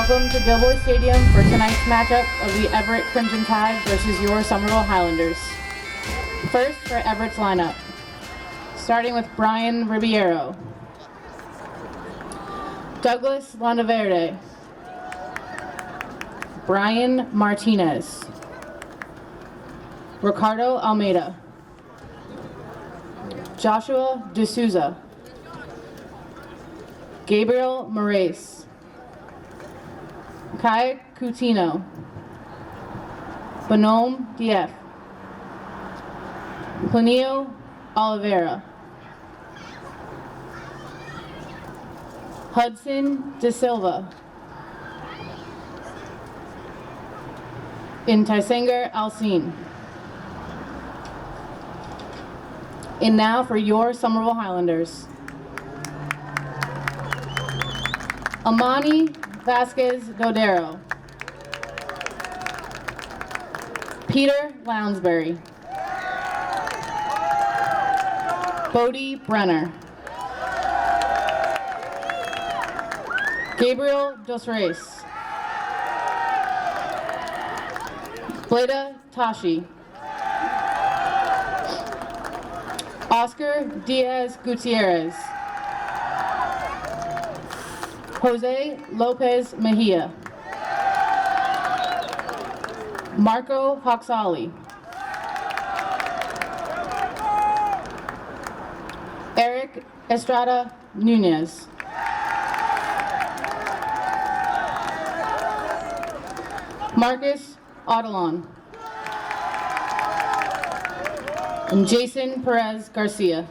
Welcome to Dilboy Stadium for tonight's matchup of the Everett Crimson Tide versus your Somerville Highlanders. First for Everett's lineup, starting with Brian Ribeiro, Douglas Landaverde, Brian Martinez, Ricardo Almeida, Joshua D'Souza, Gabriel Moraes, Kai Coutinho, Bonhomme Dief, Planillo Oliveira, Hudson De Silva, Intaisengar Alcine. And now for your Somerville Highlanders. Amani Vasquez Dodero, Peter Lounsbury, Bodie Brenner, Gabriel Dos Reis, Bleda Tashi, Oscar Diaz Gutierrez, Jose Lopez Mejia, Marco Hoxali, Eric Estrada Nunez, Marcus Adelon, and Jason Perez Garcia.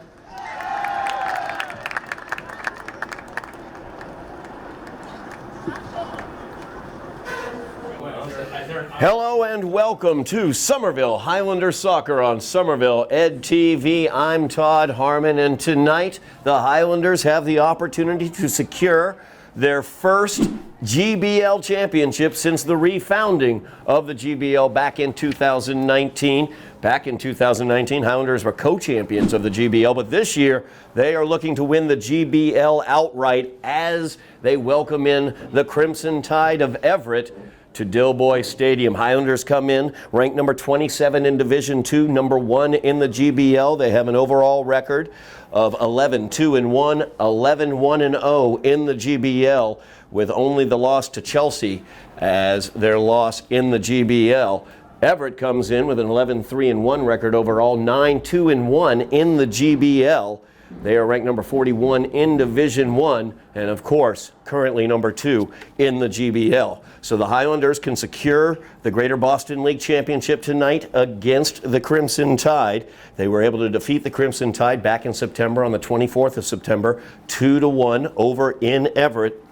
Hello and welcome to Somerville Highlander Soccer on Somerville Ed TV. I'm Todd Harmon, and tonight the Highlanders have the opportunity to secure their first GBL championship since the refounding of the GBL back in 2019. Back in 2019, Highlanders were co-champions of the GBL, but this year they are looking to win the GBL outright as they welcome in the Crimson Tide of Everett to Dilboy Stadium. Highlanders come in ranked number 27 in Division II, number 1 in the GBL. They have an overall record of 11-2-1, 11-1-0 in the GBL, with only the loss to Chelsea as their loss in the GBL. Everett comes in with an 11-3-1 record overall, 9-2-1 in the GBL. They are ranked number 41 in Division I, and of course, currently number 2 in the GBL. So the Highlanders can secure the Greater Boston League Championship tonight against the Crimson Tide. They were able to defeat the Crimson Tide back in September, on the 24th of September, 2-1 over in Everett.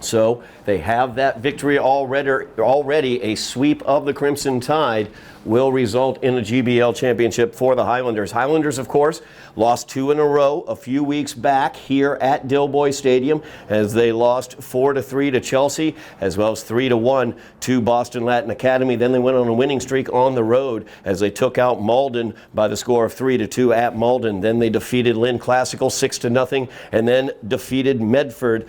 So they have that victory already. A sweep of the Crimson Tide will result in a GBL championship for the Highlanders. Highlanders, of course, lost 2 in a row a few weeks back here at Dilboy Stadium, as they lost 4-3 to Chelsea, as well as 3-1 to Boston Latin Academy. Then they went on a winning streak on the road as they took out Malden by the score of 3-2 at Malden. Then they defeated Lynn Classical 6-0, and then defeated Medford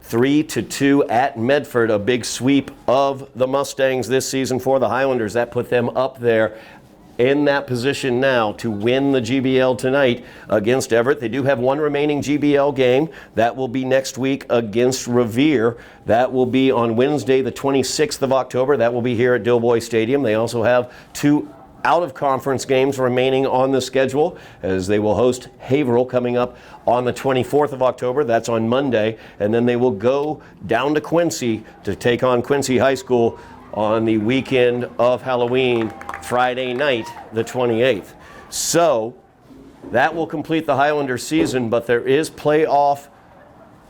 3-2 at Medford, a big sweep of the Mustangs this season for the Highlanders. That put them up there in that position now to win the GBL tonight against Everett. They do have one remaining GBL game. That will be next week against Revere. That will be on Wednesday, the 26th of October. That will be here at Dilboy Stadium. They also have 2 out-of-conference games remaining on the schedule, as they will host Haverhill coming up on the 24th of October. That's on Monday. And then they will go down to Quincy to take on Quincy High School on the weekend of Halloween, Friday night, the 28th. So that will complete the Highlander season, but there is playoff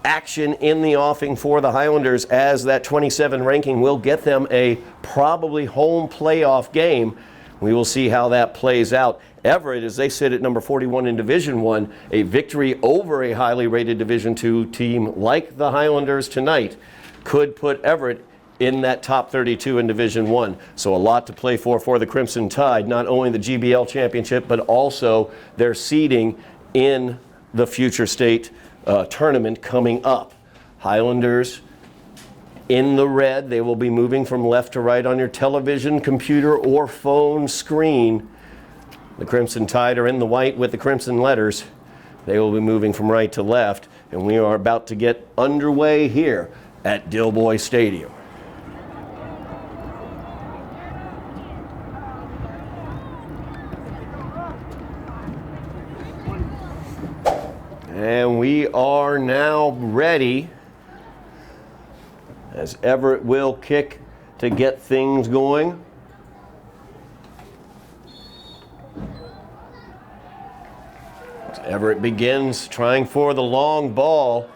action in the offing for the Highlanders, as that 27 ranking will get them a probably home playoff game. We will see how that plays out. Everett, as they sit at number 41 in Division I, a victory over a highly rated Division II team like the Highlanders tonight could put Everett in that top 32 in Division I. So a lot to play for the Crimson Tide, not only the GBL championship, but also their seeding in the future state tournament coming up. Highlanders In the red, they will be moving from left to right on your television, computer, or phone screen. The Crimson Tide are in the white with the crimson letters. They will be moving from right to left, and we are about to get underway here at Dilboy Stadium. And we are now ready as Everett will kick to get things going. As Everett begins trying for the long ball,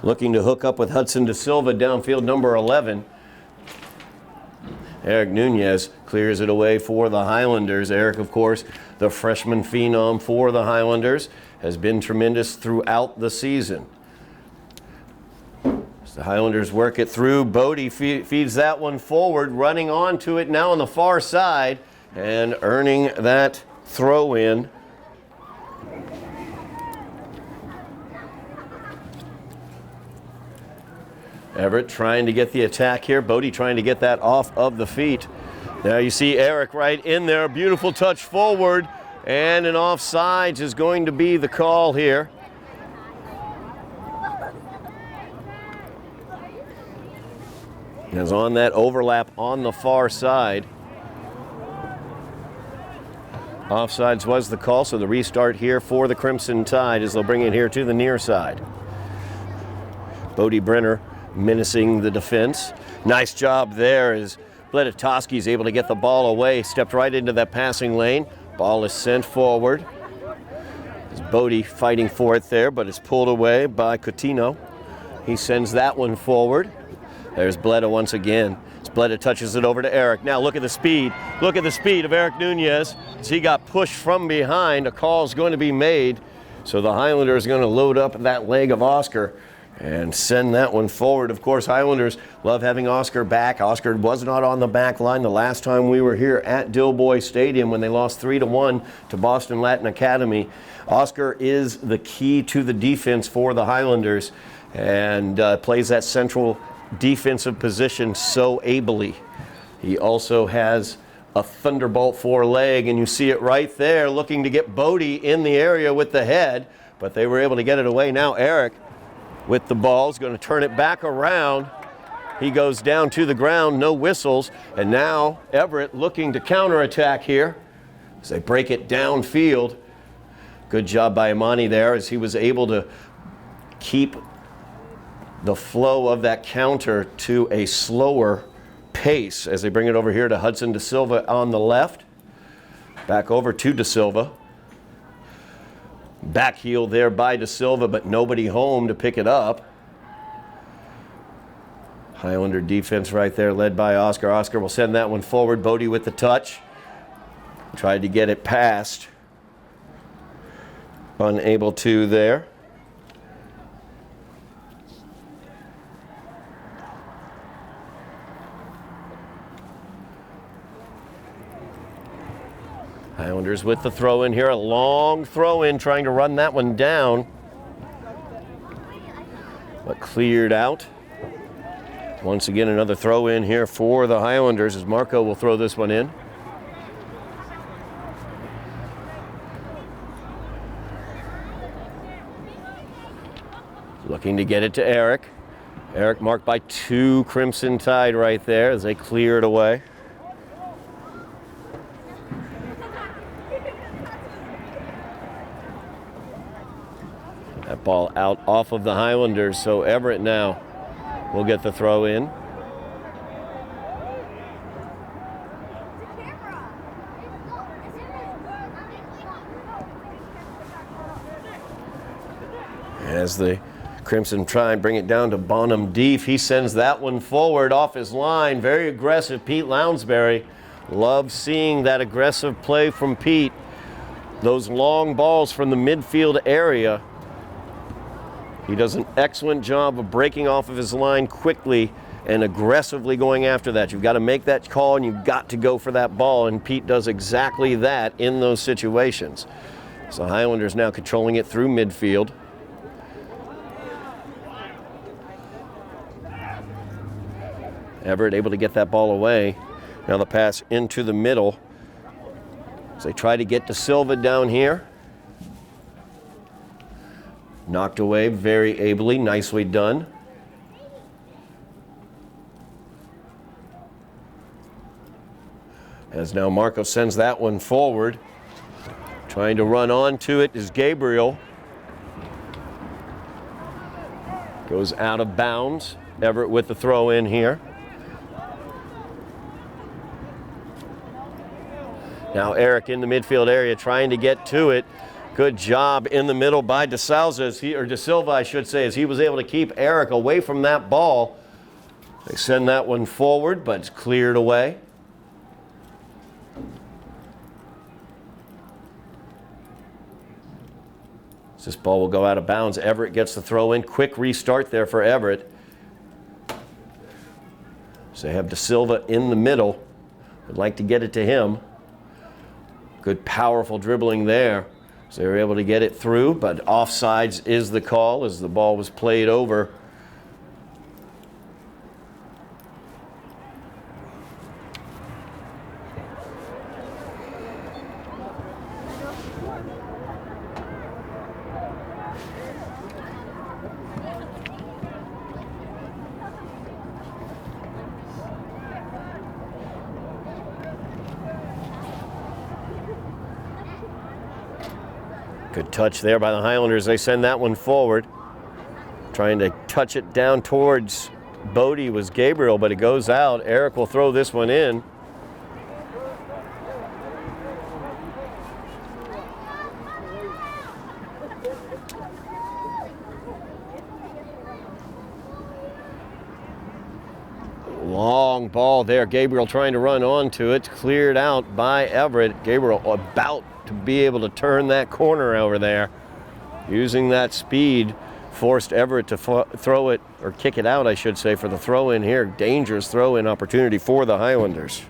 looking to hook up with Hudson De Silva downfield, number 11. Eric Nunez clears it away for the Highlanders. Eric, of course, the freshman phenom for the Highlanders, has been tremendous throughout the season. As the Highlanders work it through, Bodie feeds that one forward, running onto it now on the far side and earning that throw in. Everett trying to get the attack here. Bodie trying to get that off of the feet. Now you see Eric right in there. Beautiful touch forward. And an offsides is going to be the call here. As on that overlap on the far side. Offsides was the call, so the restart here for the Crimson Tide as they'll bring it here to the near side. Bodie Brenner menacing the defense. Nice job there as Bledatoski is able to get the ball away. Stepped right into that passing lane. Ball is sent forward. As Bodie fighting for it there, but it's pulled away by Coutinho. He sends that one forward. There's Bleda once again. As Bleda touches it over to Eric. Now look at the speed. Look at the speed of Eric Nunez. As he got pushed from behind, a call is going to be made. So the Highlanders are going to load up that leg of Oscar and send that one forward. Of course, Highlanders love having Oscar back. Oscar was not on the back line the last time we were here at Dilboy Stadium when they lost 3-1 to Boston Latin Academy. Oscar is the key to the defense for the Highlanders and plays that central defensive position so ably. He also has a thunderbolt four-leg, and you see it right there, looking to get Bodie in the area with the head, but they were able to get it away. Now Eric with the ball is going to turn it back around. He goes down to the ground, no whistles, and now Everett looking to counterattack here as they break it downfield. Good job by Imani there as he was able to keep the flow of that counter to a slower pace as they bring it over here to Hudson De Silva on the left. Back over to De Silva. Back heel there by De Silva, but nobody home to pick it up. Highlander defense right there led by Oscar. Oscar will send that one forward. Bodie with the touch. Tried to get it past. Unable to there. Highlanders with the throw in here, a long throw in, trying to run that one down, but cleared out. Once again, another throw in here for the Highlanders as Marco will throw this one in. Looking to get it to Eric. Eric marked by 2 Crimson Tide right there as they clear it away. That ball out off of the Highlanders, so Everett now will get the throw in. As the Crimson try and bring it down to Bonham Deef, he sends that one forward off his line. Very aggressive, Pete Lounsbury. Love seeing that aggressive play from Pete. Those long balls from the midfield area. He does an excellent job of breaking off of his line quickly and aggressively going after that. You've got to make that call and you've got to go for that ball, and Pete does exactly that in those situations. So Highlanders now controlling it through midfield. Everett able to get that ball away. Now the pass into the middle. As they try to get to Silva down here. Knocked away very ably, nicely done. As now Marco sends that one forward. Trying to run onto it is Gabriel. Goes out of bounds. Everett with the throw in here. Now Eric in the midfield area trying to get to it. Good job in the middle by De Silva, I should say, as he was able to keep Eric away from that ball. They send that one forward, but it's cleared away. This ball will go out of bounds. Everett gets the throw in. Quick restart there for Everett. So they have De Silva in the middle. Would like to get it to him. Good powerful dribbling there. So they were able to get it through, but offsides is the call as the ball was played over. Good touch there by the Highlanders. They send that one forward. Trying to touch it down towards Bodie was Gabriel, but it goes out. Eric will throw this one in. Long ball there. Gabriel trying to run onto it. Cleared out by Everett. Gabriel about to be able to turn that corner over there. Using that speed, forced Everett to throw it, or kick it out, I should say, for the throw in here. Dangerous throw in opportunity for the Highlanders.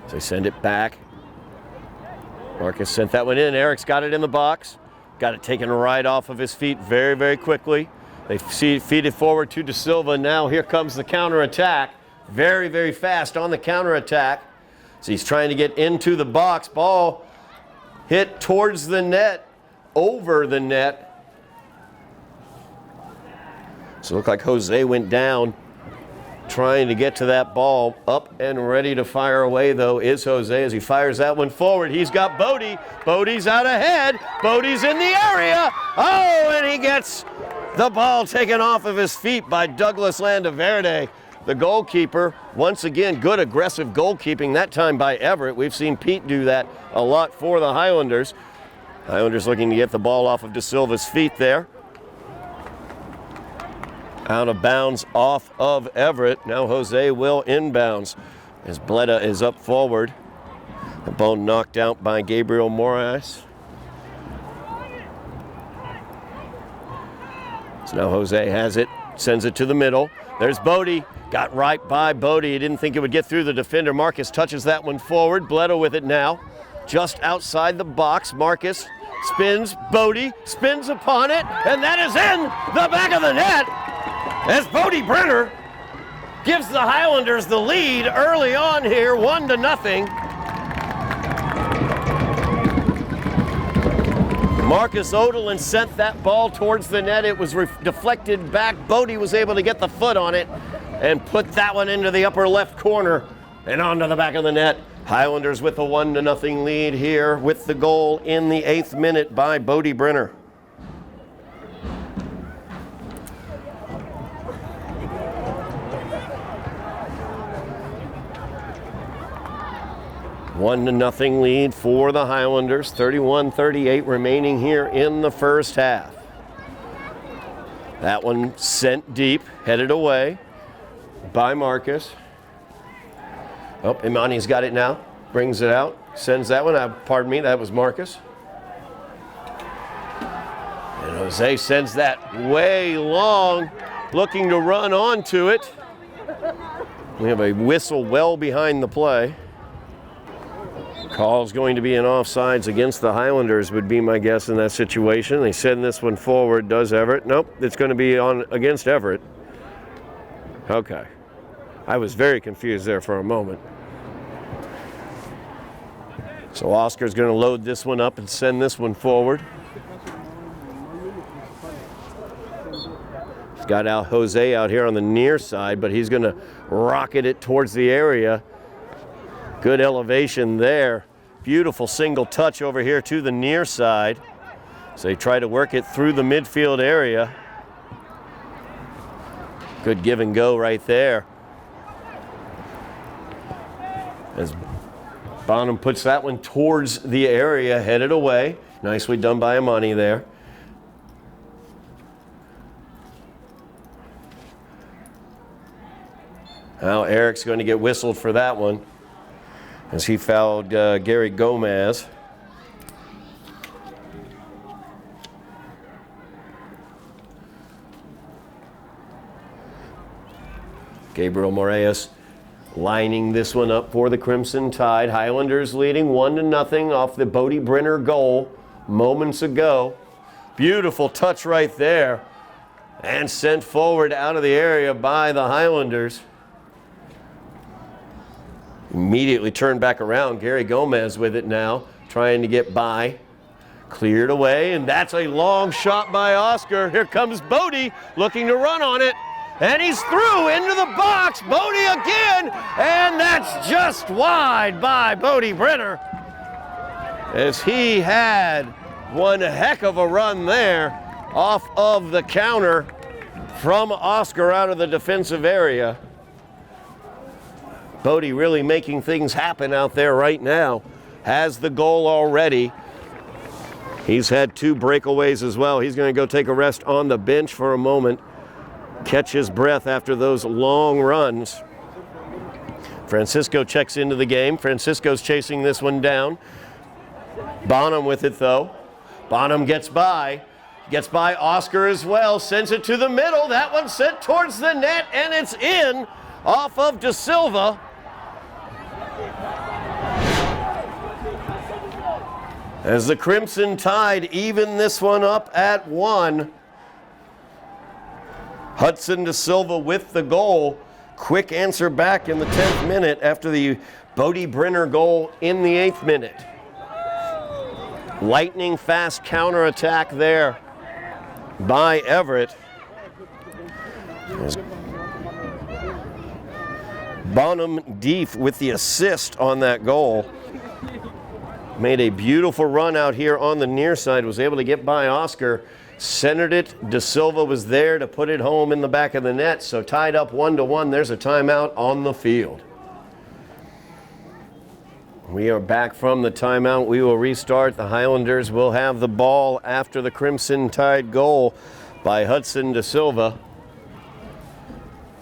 So they send it back. Marcus sent that one in. Eric's got it in the box. Got it taken right off of his feet very, very quickly. They feed it forward to De Silva. Now here comes the counterattack. Very, very fast on the counterattack. So he's trying to get into the box. Ball hit towards the net, over the net. So it looked like Jose went down trying to get to that ball. Up and ready to fire away, though, is Jose as he fires that one forward. He's got Bodie. Bodie's out ahead. Bodie's in the area. Oh, and he gets the ball taken off of his feet by Douglas Landaverde. The goalkeeper, once again, good aggressive goalkeeping, that time by Everett. We've seen Pete do that a lot for the Highlanders. Highlanders looking to get the ball off of De Silva's feet there. Out of bounds off of Everett. Now Jose will inbounds as Bleda is up forward. The ball knocked out by Gabriel Moraes. So now Jose has it, sends it to the middle. There's Bodie. Got right by Bodie. He didn't think it would get through the defender. Marcus touches that one forward. Bleda with it now. Just outside the box. Marcus spins. Bodie spins upon it. And that is in the back of the net as Bodie Brenner gives the Highlanders the lead early on here, 1-0. Marcus Odelin sent that ball towards the net. It was deflected back. Bodie was able to get the foot on it and put that one into the upper left corner and onto the back of the net. Highlanders with a 1-0 lead here with the goal in the 8th minute by Bodie Brenner. One to nothing lead for the Highlanders. 31-38 remaining here in the first half. That one sent deep, headed away by Marcus. Oh, Imani's got it now. Brings it out, sends that one. Pardon me, that was Marcus. And Jose sends that way long, looking to run onto it. We have a whistle well behind the play. Call's going to be an offsides against the Highlanders would be my guess in that situation. They send this one forward, does Everett? Nope, it's going to be on against Everett. Okay. I was very confused there for a moment. So Oscar's going to load this one up and send this one forward. He's got Jose out here on the near side, but he's going to rocket it towards the area. Good elevation there. Beautiful single touch over here to the near side. So they try to work it through the midfield area. Good give and go right there. As Bonham puts that one towards the area, headed away. Nicely done by Amani there. Now Eric's going to get whistled for that one as he fouled Gary Gomez. Gabriel Moraes lining this one up for the Crimson Tide. Highlanders leading 1-0 off the Bodie Brenner goal moments ago. Beautiful touch right there. And sent forward out of the area by the Highlanders. Immediately turned back around. Gary Gomez with it now, trying to get by. Cleared away, and that's a long shot by Oscar. Here comes Bodie looking to run on it. And he's through into the box. Bodie again, and that's just wide by Bodie Brenner. As he had one heck of a run there off of the counter from Oscar out of the defensive area. Bodie really making things happen out there right now. Has the goal already. He's had 2 breakaways as well. He's going to go take a rest on the bench for a moment. Catch his breath after those long runs. Francisco checks into the game. Francisco's chasing this one down. Bonham with it though. Bonham gets by. Gets by Oscar as well. Sends it to the middle. That one sent towards the net and it's in off of De Silva. As the Crimson Tide even this one up at 1. Hudson De Silva with the goal. Quick answer back in the 10th minute after the Bodie Brenner goal in the 8th minute. Lightning fast counterattack there by Everett. Bonham Deef with the assist on that goal. Made a beautiful run out here on the near side, was able to get by Oscar, centered it. De Silva was there to put it home in the back of the net, so tied up 1-1. There's a timeout on the field. We are back from the timeout. We will restart. The Highlanders will have the ball after the Crimson Tide goal by Hudson De Silva,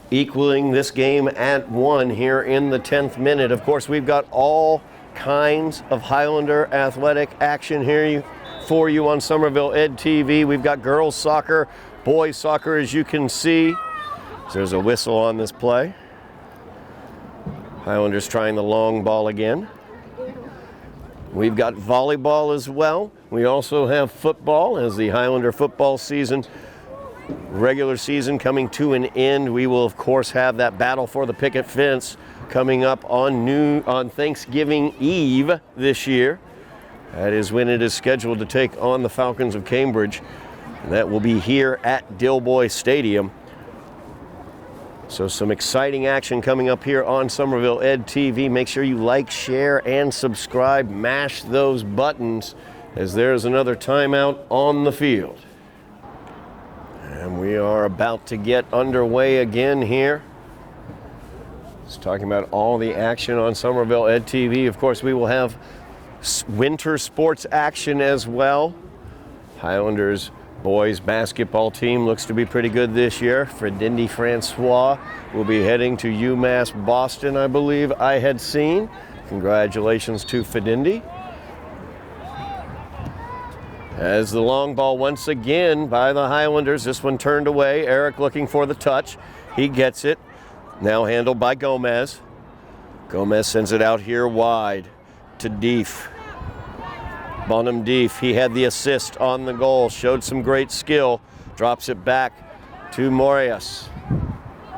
equaling this game at 1 here in the 10th minute. Of course, we've got all kinds of Highlander athletic action here for you on Somerville Ed TV. We've got girls soccer, boys soccer, as you can see. There's a whistle on this play. Highlanders trying the long ball again. We've got volleyball as well. We also have football as the Highlander football season, regular season coming to an end. We will of course have that battle for the picket fence coming up on Thanksgiving Eve this year. That is when it is scheduled to take on the Falcons of Cambridge. And that will be here at Dilboy Stadium. So some exciting action coming up here on Somerville Ed TV. Make sure you like, share, and subscribe. Mash those buttons as there's another timeout on the field. And we are about to get underway again here. Just talking about all the action on Somerville Ed TV. Of course, we will have winter sports action as well. Highlanders boys basketball team looks to be pretty good this year. Fredindy Francois will be heading to UMass Boston, I believe I had seen. Congratulations to Fredindy. As the long ball once again by the Highlanders. This one turned away. Eric looking for the touch. He gets it. Now handled by Gomez. Gomez sends it out here wide. to Deef. Bonham Deef, he had the assist on the goal, showed some great skill, drops it back to Morias.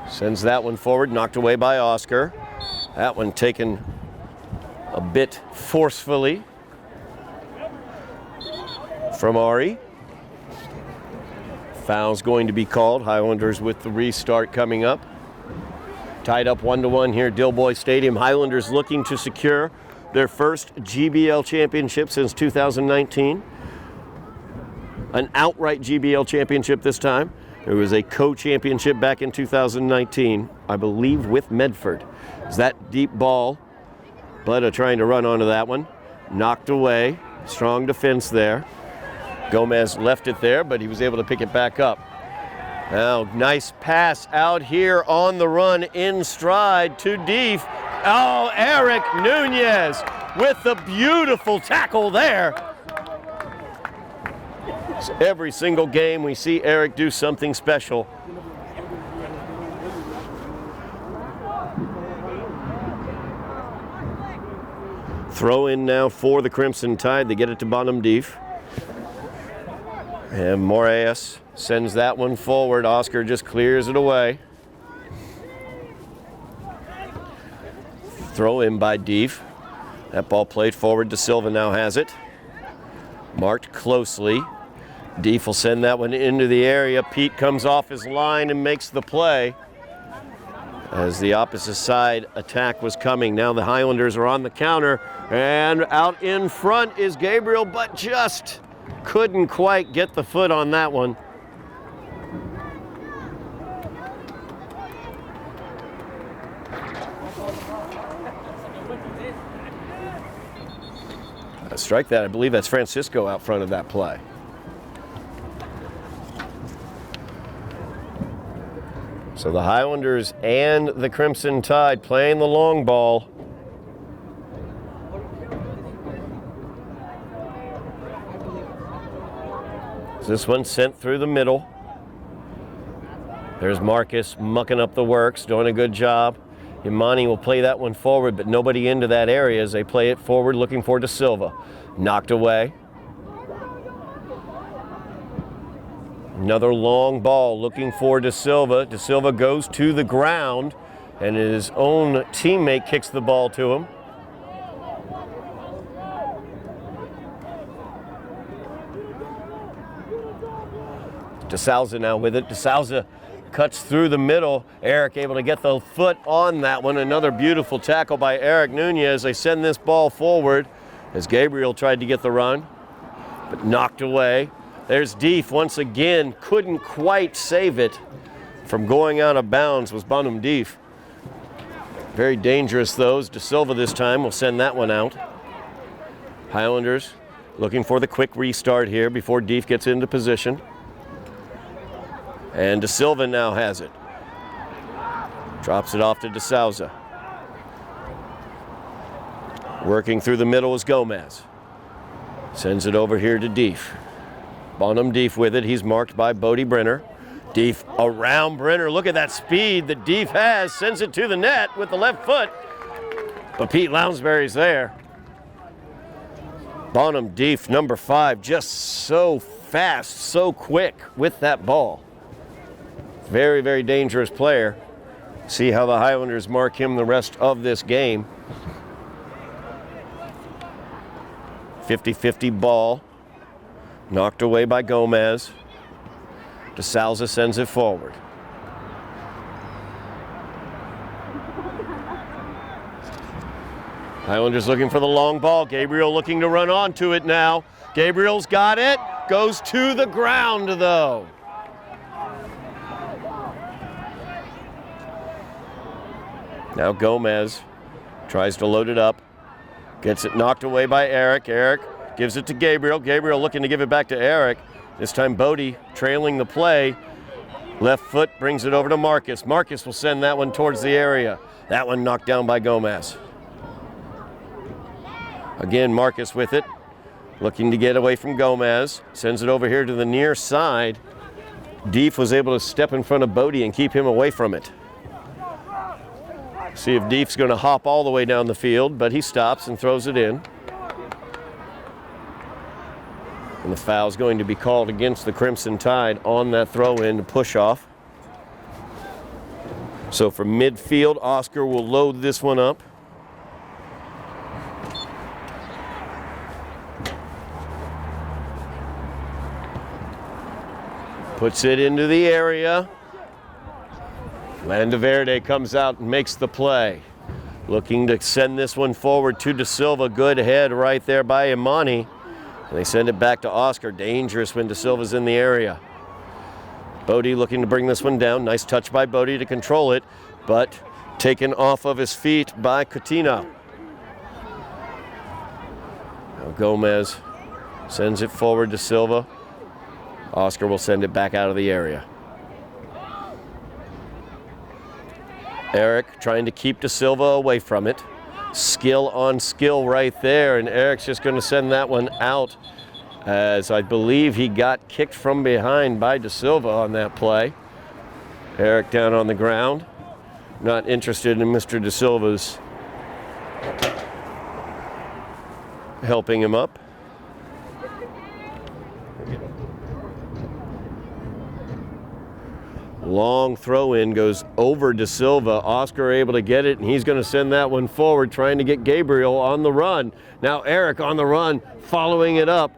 Sends that one forward, knocked away by Oscar. That one taken a bit forcefully from Ari. Foul's going to be called. Highlanders with the restart coming up. Tied up 1-1 here at Dilboy Stadium. Highlanders looking to secure their first GBL championship since 2019. An outright GBL championship this time. There was a co-championship back in 2019, I believe with Medford. It's that deep ball. Bleda trying to run onto that one. Knocked away. Strong defense there. Gomez left it there, but he was able to pick it back up. Now, nice pass out here on the run in stride to Deef. Oh, Eric Nunez with the beautiful tackle there. So every single game we see Eric do something special. Throw in now for the Crimson Tide. They get it to Bonham Deef. And Moraes sends that one forward. Oscar just clears it away. Throw in by Deef. That ball played forward. De Silva now has it. Marked closely. Deef will send that one into the area. Pete comes off his line and makes the play. As the opposite side attack was coming. Now the Highlanders are on the counter. And out in front is Gabriel, but just couldn't quite get the foot on that one. Strike that. I believe that's Francisco out front of that play. So the Highlanders and the Crimson Tide playing the long ball. This one sent through the middle. There's Marcus mucking up the works, doing a good job. Imani will play that one forward, but nobody into that area as they play it forward looking for De Silva. Knocked away. Another long ball looking for De Silva. De Silva goes to the ground and his own teammate kicks the ball to him. DeSalza now with it. DeSalza cuts through the middle. Eric able to get the foot on that one. Another beautiful tackle by Eric Nunez. They send this ball forward as Gabriel tried to get the run, but knocked away. There's Deef once again. Couldn't quite save it from going out of bounds was Bonham Deef. Very dangerous those. De Silva this time will send that one out. Highlanders looking for the quick restart here before Deef gets into position. And De Silva now has it. Drops it off to DeSalza. Working through the middle is Gomez. Sends it over here to Deef. Bonham Deef with it. He's marked by Bodie Brenner. Deef around Brenner. Look at that speed that Deef has. Sends it to the net with the left foot. But Pete Lounsbury's there. Bonham Deef, number 5, just so fast, so quick with that ball. Very, very dangerous player. See how the Highlanders mark him the rest of this game. 50-50 ball. Knocked away by Gomez. DeSalza sends it forward. Highlanders looking for the long ball. Gabriel looking to run onto it now. Gabriel's got it. Goes to the ground though. Now Gomez tries to load it up. Gets it knocked away by Eric. Eric gives it to Gabriel. Gabriel looking to give it back to Eric. This time Bodie trailing the play. Left foot brings it over to Marcus. Marcus will send that one towards the area. That one knocked down by Gomez. Again, Marcus with it. Looking to get away from Gomez. Sends it over here to the near side. Deef was able to step in front of Bodie and keep him away from it. See if Deef's going to hop all the way down the field, but he stops and throws it in. And the foul's going to be called against the Crimson Tide on that throw-in to push off. So from midfield, Oscar will load this one up. Puts it into the area. Landaverde comes out and makes the play. Looking to send this one forward to De Silva. Good head right there by Imani. And they send it back to Oscar. Dangerous when De Silva's in the area. Bodie looking to bring this one down. Nice touch by Bodie to control it, but taken off of his feet by Coutinho. Now Gomez sends it forward to Silva. Oscar will send it back out of the area. Eric trying to keep De Silva away from it. Skill on skill right there, and Eric's just going to send that one out, as I believe he got kicked from behind by De Silva on that play. Eric down on the ground. Not interested in Mr. De Silva's helping him up. Long throw in goes over De Silva. Oscar able to get it, and he's going to send that one forward, trying to get Gabriel on the run. Now Eric on the run, following it up,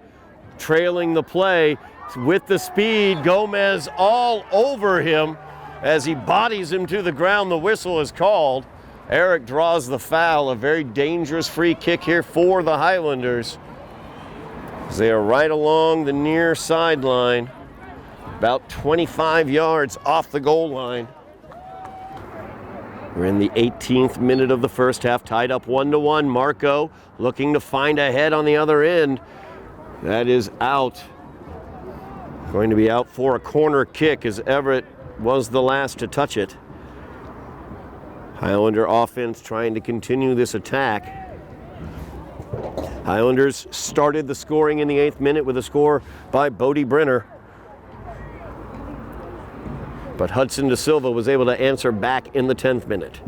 trailing the play with the speed. Gomez all over him as he bodies him to the ground. The whistle is called. Eric draws the foul. A very dangerous free kick here for the Highlanders. They are right along the near sideline, about 25 yards off the goal line. We're in the 18th minute of the first half, tied up 1-1. Marco looking to find a head on the other end. That is out. Going to be out for a corner kick, as Everett was the last to touch it. Highlander offense trying to continue this attack. Highlanders started the scoring in the 8th minute with a score by Bodie Brenner. But Hudson De Silva was able to answer back in the 10th minute.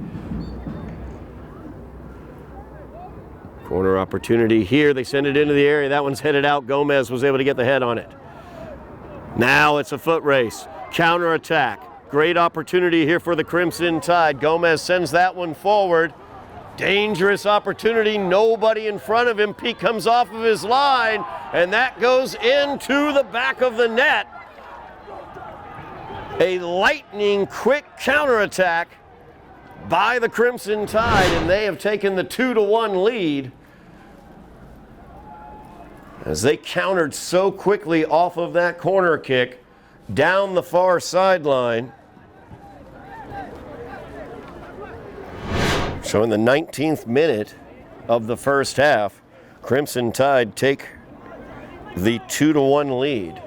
Corner opportunity here. They send it into the area. That one's headed out. Gomez was able to get the head on it. Now it's a foot race. Counter attack. Great opportunity here for the Crimson Tide. Gomez sends that one forward. Dangerous opportunity. Nobody in front of him. Pete comes off of his line, and that goes into the back of the net. A lightning quick counterattack by the Crimson Tide, and they have taken the 2-1 lead as they countered so quickly off of that corner kick down the far sideline. So in the 19th minute of the first half, Crimson Tide take the 2-1 lead.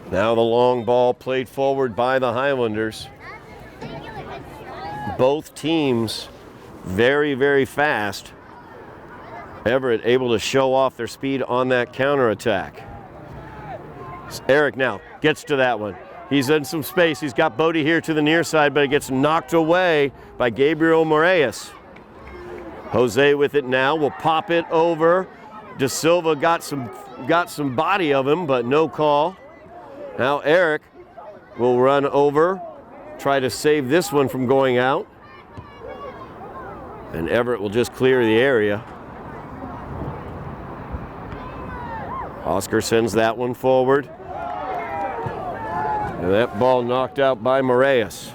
Now the long ball played forward by the Highlanders. Both teams very, very fast. Everett able to show off their speed on that counterattack. Eric now gets to that one. He's in some space. He's got Bodie here to the near side, but it gets knocked away by Gabriel Moraes. Jose with it now will pop it over. De Silva got some body of him, but no call. Now Eric will run over, try to save this one from going out. And Everett will just clear the area. Oscar sends that one forward. And that ball knocked out by Moraes.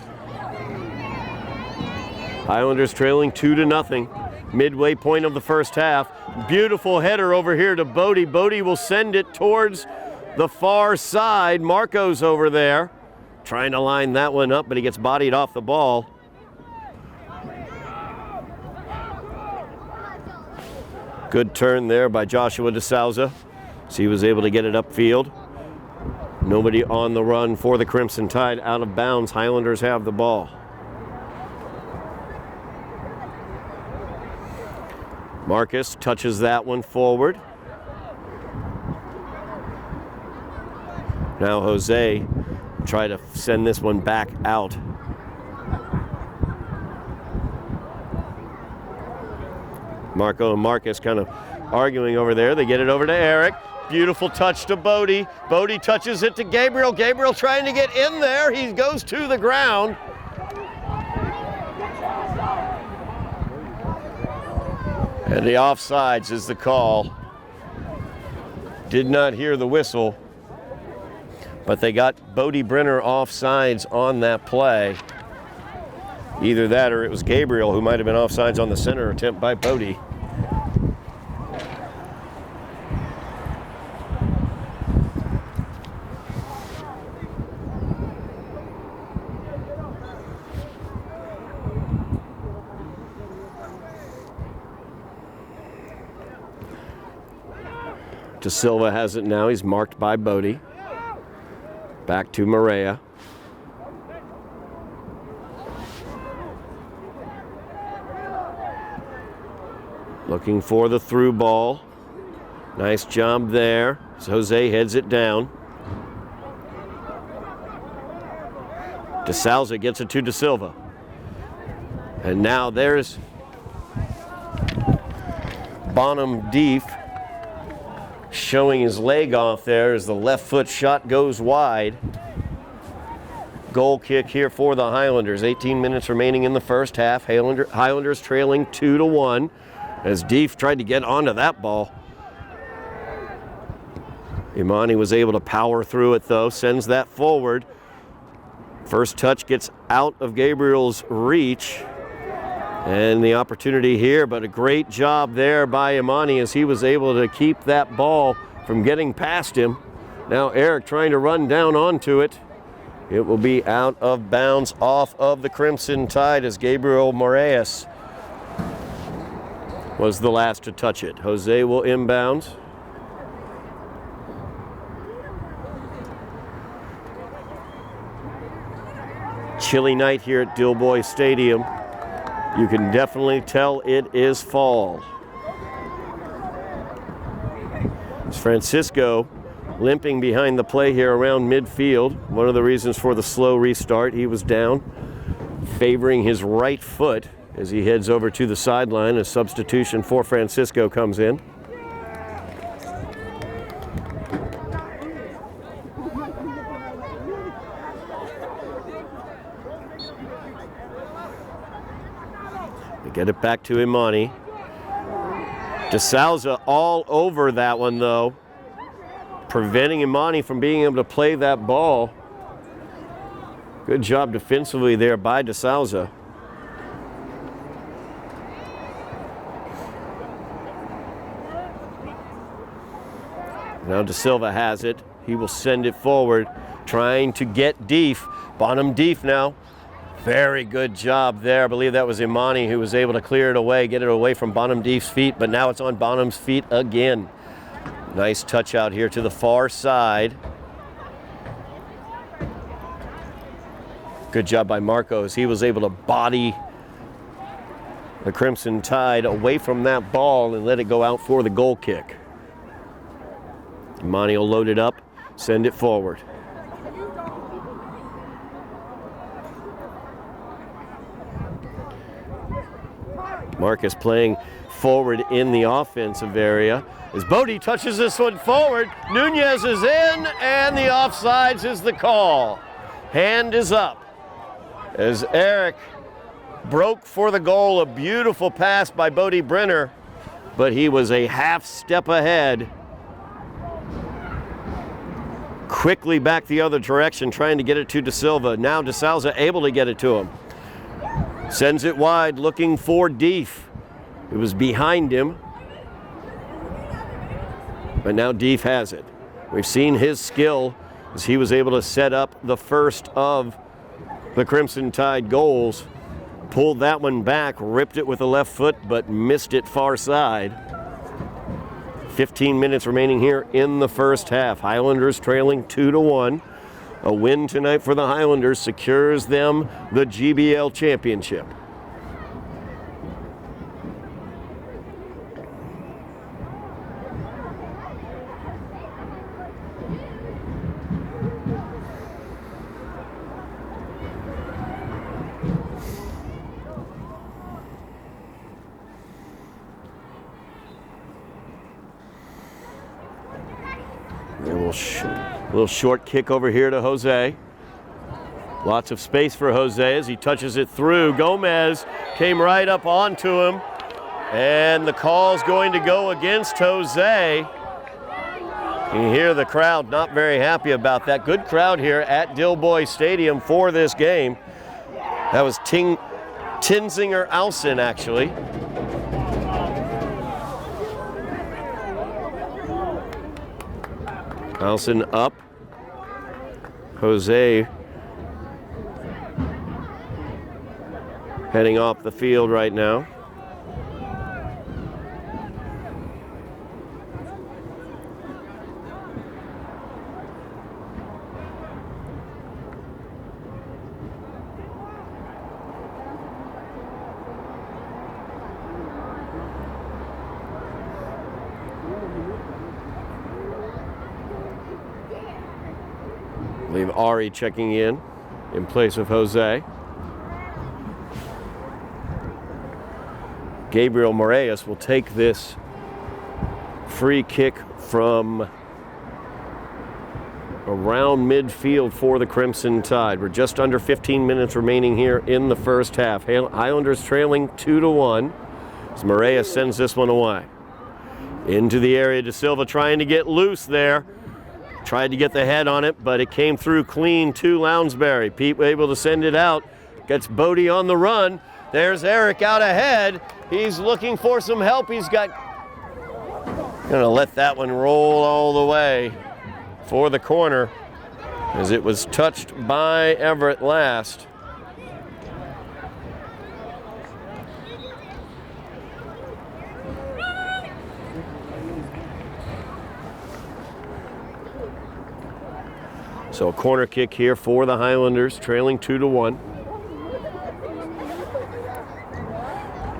Highlanders trailing 2-0. Midway point of the first half. Beautiful header over here to Bodie. Bodie will send it towards the far side. Marco's over there trying to line that one up, but he gets bodied off the ball. Good turn there by Joshua De Souza. So he was able to get it upfield. Nobody on the run for the Crimson Tide. Out of bounds. Highlanders have the ball. Marcus touches that one forward. Now Jose try to send this one back out. Marco and Marcus kind of arguing over there. They get it over to Eric. Beautiful touch to Bodie. Bodie touches it to Gabriel. Gabriel trying to get in there. He goes to the ground. And the offsides is the call. Did not hear the whistle, but they got Bodie Brenner offsides on that play. Either that or it was Gabriel who might have been offsides on the center attempt by Bodie. De Silva has it now. He's marked by Bodie. Back to Maria. Looking for the through ball. Nice job there. So Jose heads it down. De Souza gets it to De Silva. And now there's Bonham Deef showing his leg off there as the left foot shot goes wide. Goal kick here for the Highlanders. 18 minutes remaining in the first half. Highlanders trailing 2-1 as Deef tried to get onto that ball. Imani was able to power through it though, sends that forward. First touch gets out of Gabriel's reach. And the opportunity here, but a great job there by Imani as he was able to keep that ball from getting past him. Now Eric trying to run down onto it. It will be out of bounds off of the Crimson Tide as Gabriel Moraes was the last to touch it. Jose will inbound. Chilly night here at Dilboy Stadium. You can definitely tell it is fall. It's Francisco limping behind the play here around midfield. One of the reasons for the slow restart. He was down, favoring his right foot as he heads over to the sideline. A substitution for Francisco comes in. Get it back to Imani. De Souza all over that one though, preventing Imani from being able to play that ball. Good job defensively there by De Souza. Now De Silva has it. He will send it forward, trying to get Deef. Bonham Deef now. Very good job there. I believe that was Imani who was able to clear it away, get it away from Bonham Deef's feet, but now it's on Bonham's feet again. Nice touch out here to the far side. Good job by Marcos. He was able to body the Crimson Tide away from that ball and let it go out for the goal kick. Imani will load it up, send it forward. Marcus playing forward in the offensive area. As Bodie touches this one forward, Nunez is in, and the offsides is the call. Hand is up. As Eric broke for the goal, a beautiful pass by Bodie Brenner, but he was a half step ahead. Quickly back the other direction, trying to get it to De Silva. Now De Souza able to get it to him. Sends it wide, looking for Deef. It was behind him, but now Deef has it. We've seen his skill as he was able to set up the first of the Crimson Tide goals. Pulled that one back, ripped it with the left foot, but missed it far side. 15 minutes remaining here in the first half. Highlanders trailing 2-1. A win tonight for the Highlanders secures them the GBL championship. Little short kick over here to Jose. Lots of space for Jose as he touches it through. Gomez came right up onto him, and the call's going to go against Jose. You hear the crowd not very happy about that. Good crowd here at Dilboy Stadium for this game. That was Tinsinger Alson, actually. Alson up. Jose heading off the field right now. I believe Ari checking in place of Jose. Gabriel Moraes will take this free kick from around midfield for the Crimson Tide. We're just under 15 minutes remaining here in the first half. Highlanders trailing 2-1 as Moraes sends this one away. Into the area, De Silva trying to get loose there. Tried to get the head on it, but it came through clean to Lounsbury. Pete able to send it out. Gets Bodie on the run. There's Eric out ahead. He's looking for some help. He's gonna let that one roll all the way for the corner as it was touched by Everett last. So a corner kick here for the Highlanders, trailing 2-1.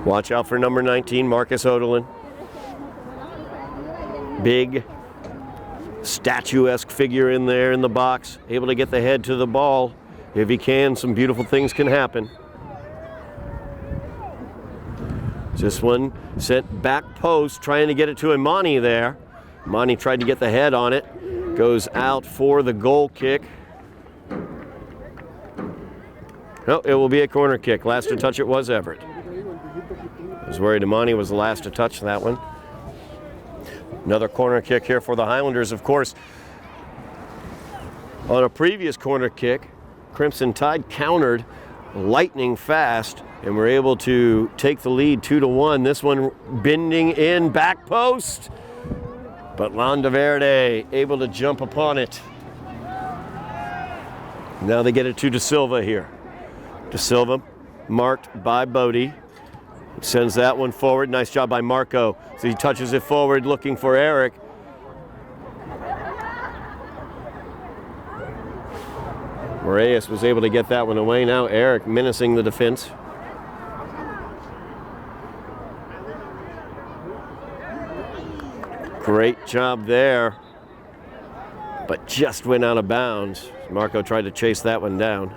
Watch out for number 19, Marcus Odelin. Big, statuesque figure in there in the box, able to get the head to the ball. If he can, some beautiful things can happen. This one sent back post, trying to get it to Imani there. Imani tried to get the head on it. Goes out for the goal kick. No, it will be a corner kick. Last to touch it was Everett. I was worried Imani was the last to touch that one. Another corner kick here for the Highlanders. Of course, on a previous corner kick, Crimson Tide countered lightning fast and were able to take the lead 2-1. This one bending in, back post. But Landaverde able to jump upon it. Now they get it to De Silva here. De Silva marked by Bodie. Sends that one forward. Nice job by Marco. So he touches it forward looking for Eric. Moraes was able to get that one away. Now Eric menacing the defense. Great job there, but just went out of bounds. Marco tried to chase that one down.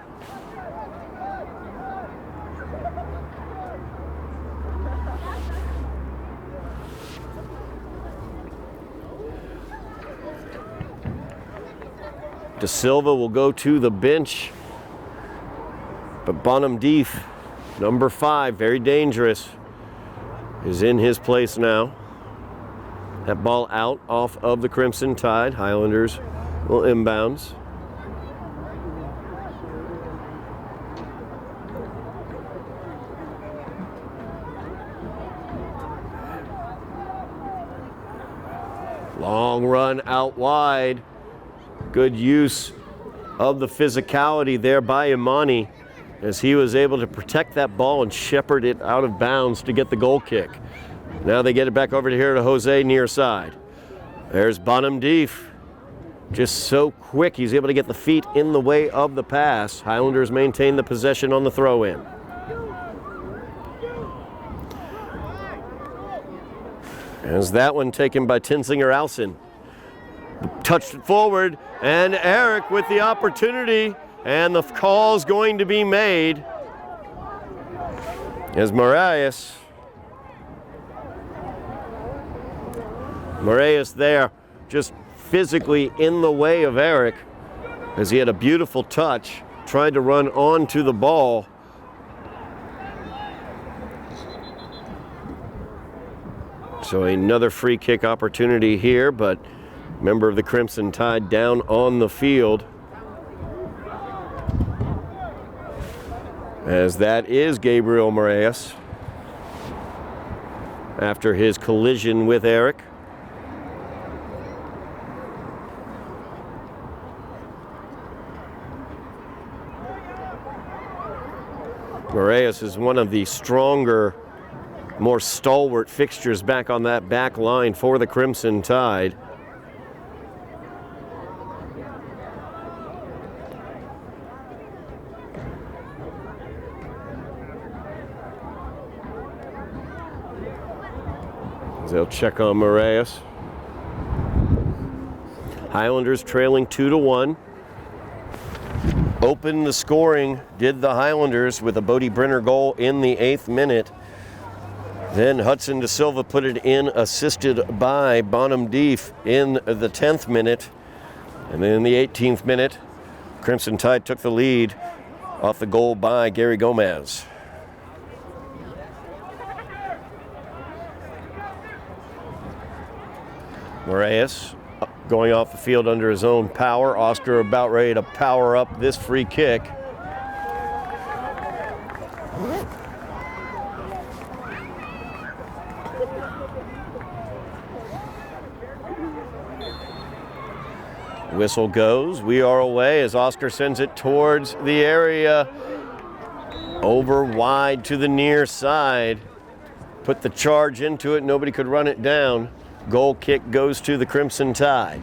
De Silva will go to the bench, but Bonham Deef, number 5, very dangerous, is in his place now. That ball out off of the Crimson Tide. Highlanders will inbounds. Long run out wide. Good use of the physicality there by Imani as he was able to protect that ball and shepherd it out of bounds to get the goal kick. Now they get it back over here to Jose near side. There's Bonham Deef. Just so quick, he's able to get the feet in the way of the pass. Highlanders maintain the possession on the throw-in. As that one taken by Tinsinger Alson. Touched it forward, and Eric with the opportunity, and the call's going to be made as Moraes there just physically in the way of Eric, as he had a beautiful touch, tried to run onto the ball. So another free kick opportunity here, but member of the Crimson Tide down on the field. As that is Gabriel Moraes after his collision with Eric. Moraes is one of the stronger, more stalwart fixtures back on that back line for the Crimson Tide. They'll check on Moraes. Highlanders trailing 2-1. Opened the scoring, did the Highlanders with a Bodie Brenner goal in the 8th minute. Then Hudson De Silva put it in, assisted by Bonham Deef in the 10th minute. And then in the 18th minute, Crimson Tide took the lead off the goal by Gary Gomez. Moraes going off the field under his own power. Oscar about ready to power up this free kick. Whistle goes. We are away as Oscar sends it towards the area. Over wide to the near side. Put the charge into it. Nobody could run it down. Goal kick goes to the Crimson Tide.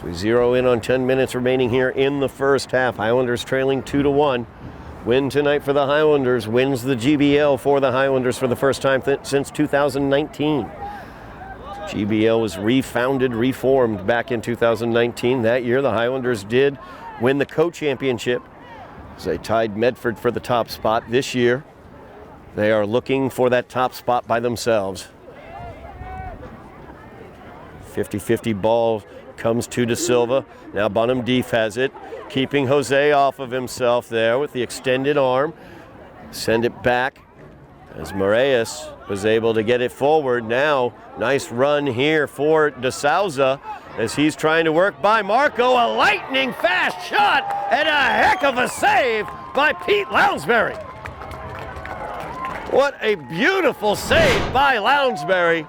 So we zero in on 10 minutes remaining here in the first half. Highlanders trailing 2-1. Win tonight for the Highlanders. Wins the GBL for the Highlanders for the first time since 2019. GBL was reformed back in 2019. That year, the Highlanders did win the co-championship. They tied Medford for the top spot. This year, they are looking for that top spot by themselves. 50-50 ball comes to De Silva. Now Bonham Deef has it, keeping Jose off of himself there with the extended arm. Send it back as Moraes was able to get it forward. Now, nice run here for De Souza as he's trying to work by Marco. A lightning fast shot and a heck of a save by Pete Lounsbury. What a beautiful save by Lounsbury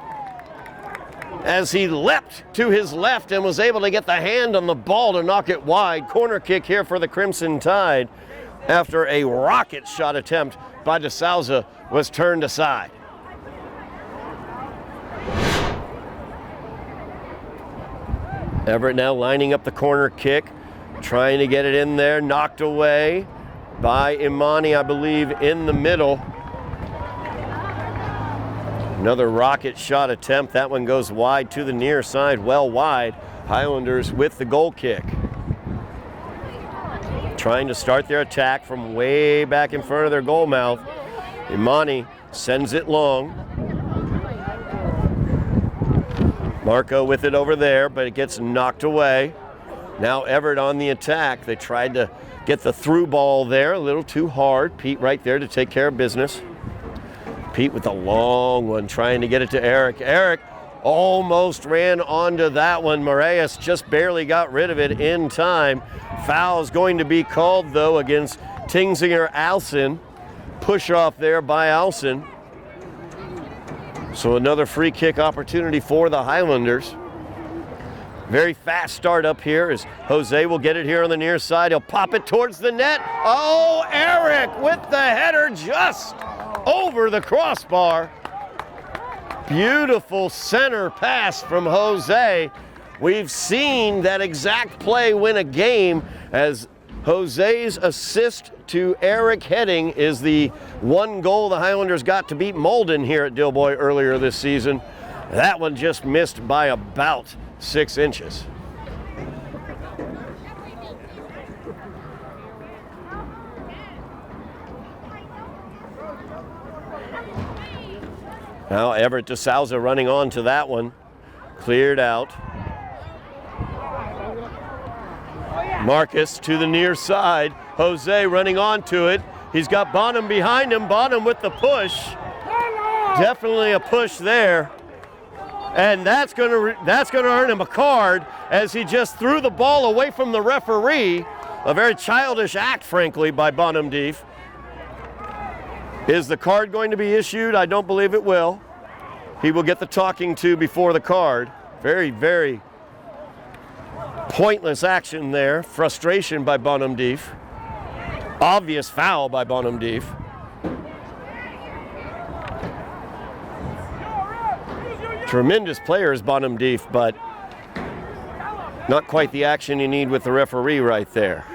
as he leapt to his left and was able to get the hand on the ball to knock it wide. Corner kick here for the Crimson Tide after a rocket shot attempt by De Souza was turned aside. Everett now lining up the corner kick, trying to get it in there, knocked away by Imani, I believe, in the middle. Another rocket shot attempt. That one goes wide to the near side, well wide. Highlanders with the goal kick. Trying to start their attack from way back in front of their goal mouth. Imani sends it long. Marco with it over there, but it gets knocked away. Now Everett on the attack. They tried to get the through ball there, a little too hard. Pete right there to take care of business. Pete with a long one, trying to get it to Eric. Eric almost ran onto that one. Moraes just barely got rid of it in time. Foul's going to be called, though, against Tingsinger Alson. Push off there by Alson. So another free kick opportunity for the Highlanders. Very fast start up here as Jose will get it here on the near side. He'll pop it towards the net. Oh, Eric with the header just over the crossbar. Beautiful center pass from Jose. We've seen that exact play win a game as Jose's assist to Eric heading is the one goal the Highlanders got to beat Malden here at Dilboy earlier this season. That one just missed by about 6 inches. Now Everett De Souza running on to that one. Cleared out. Marcus to the near side. Jose running onto it. He's got Bonham behind him. Bonham with the push. Definitely a push there. And that's going to earn him a card as he just threw the ball away from the referee. A very childish act, frankly, by Bonham Deef. Is the card going to be issued? I don't believe it will. He will get the talking to before the card. Very, very pointless action there. Frustration by Bonham Deef. Obvious foul by Bonham Deef. Tremendous player is Bonham Deef, but not quite the action you need with the referee right there.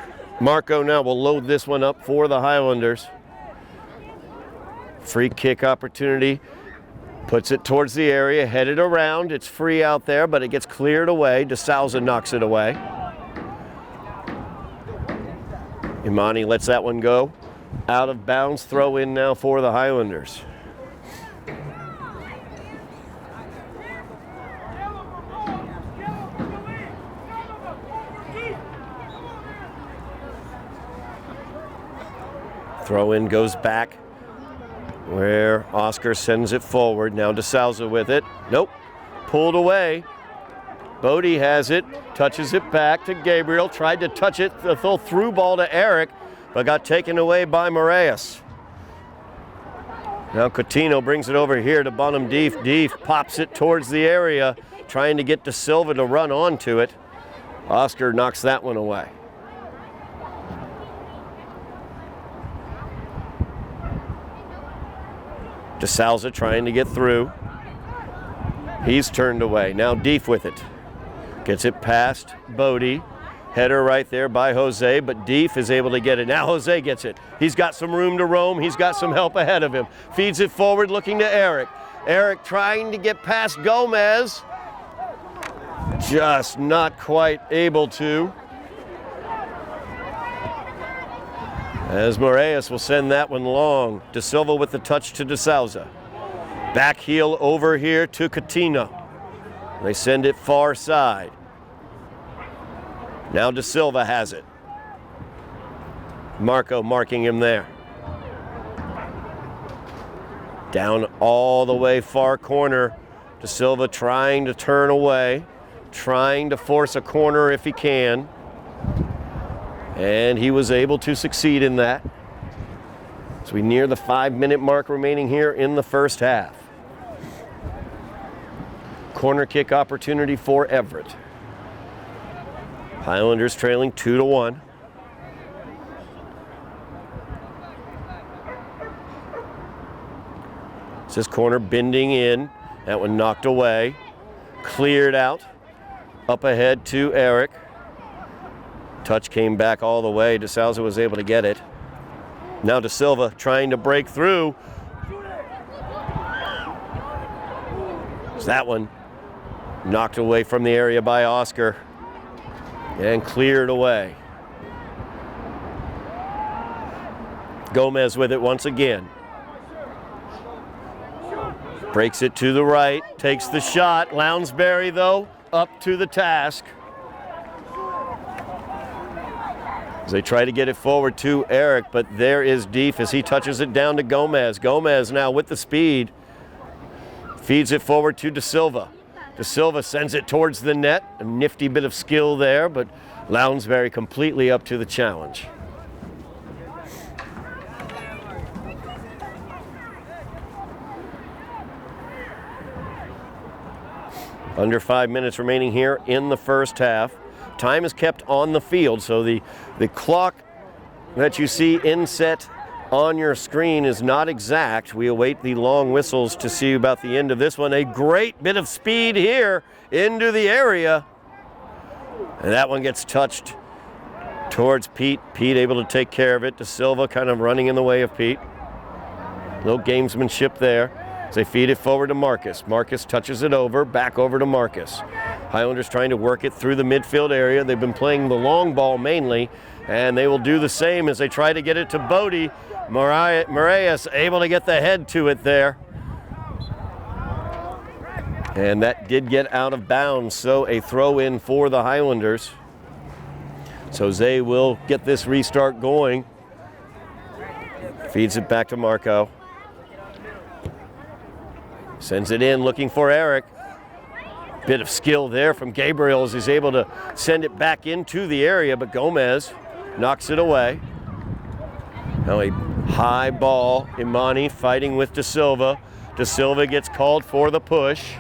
Marco now will load this one up for the Highlanders. Free kick opportunity. Puts it towards the area, headed around. It's free out there, but it gets cleared away. DeSalza knocks it away. Imani lets that one go. Out of bounds, throw in now for the Highlanders. Throw in goes back where Oscar sends it forward. Now DeSalza with it. Nope. Pulled away. Bodie has it. Touches it back to Gabriel. Tried to touch it. The full through ball to Eric, but got taken away by Moraes. Now Coutinho brings it over here to Bonham Deef. Deef pops it towards the area, trying to get De Silva to run onto it. Oscar knocks that one away. DeSalza trying to get through. He's turned away. Now Deef with it. Gets it past Bodie. Header right there by Jose, but Deef is able to get it. Now Jose gets it. He's got some room to roam. He's got some help ahead of him. Feeds it forward looking to Eric. Eric trying to get past Gomez. Just not quite able to. As Moraes will send that one long. De Silva with the touch to DeSalza. Back heel over here to Coutinho. They send it far side. Now De Silva has it. Marco marking him there. Down all the way far corner. De Silva trying to turn away. Trying to force a corner if he can. And he was able to succeed in that. As we near the 5-minute mark remaining here in the first half. Corner kick opportunity for Everett. Highlanders trailing 2-1. This corner bending in. That one knocked away. Cleared out. Up ahead to Eric. Touch came back all the way. DeSalza was able to get it. Now De Silva trying to break through. That one knocked away from the area by Oscar and cleared away. Gomez with it once again. Breaks it to the right, takes the shot. Lounsbury, though, up to the task. As they try to get it forward to Eric, but there is Deef as he touches it down to Gomez. Gomez now with the speed. Feeds it forward to De Silva. De Silva sends it towards the net. A nifty bit of skill there, but Lounsbury completely up to the challenge. Under 5 minutes remaining here in the first half. Time is kept on the field, so the clock that you see inset on your screen is not exact. We await the long whistles to see about the end of this one. A great bit of speed here into the area. And that one gets touched towards Pete. Pete able to take care of it. De Silva kind of running in the way of Pete. No gamesmanship there. As they feed it forward to Marcus. Marcus touches it over, back over to Marcus. Highlanders trying to work it through the midfield area. They've been playing the long ball mainly, and they will do the same as they try to get it to Bodie. Moraes able to get the head to it there. And that did get out of bounds, so a throw in for the Highlanders. So Jose will get this restart going. Feeds it back to Marco. Sends it in, looking for Eric. Bit of skill there from Gabriel as he's able to send it back into the area, but Gomez knocks it away. Now a high ball, Imani fighting with De Silva. De Silva gets called for the push.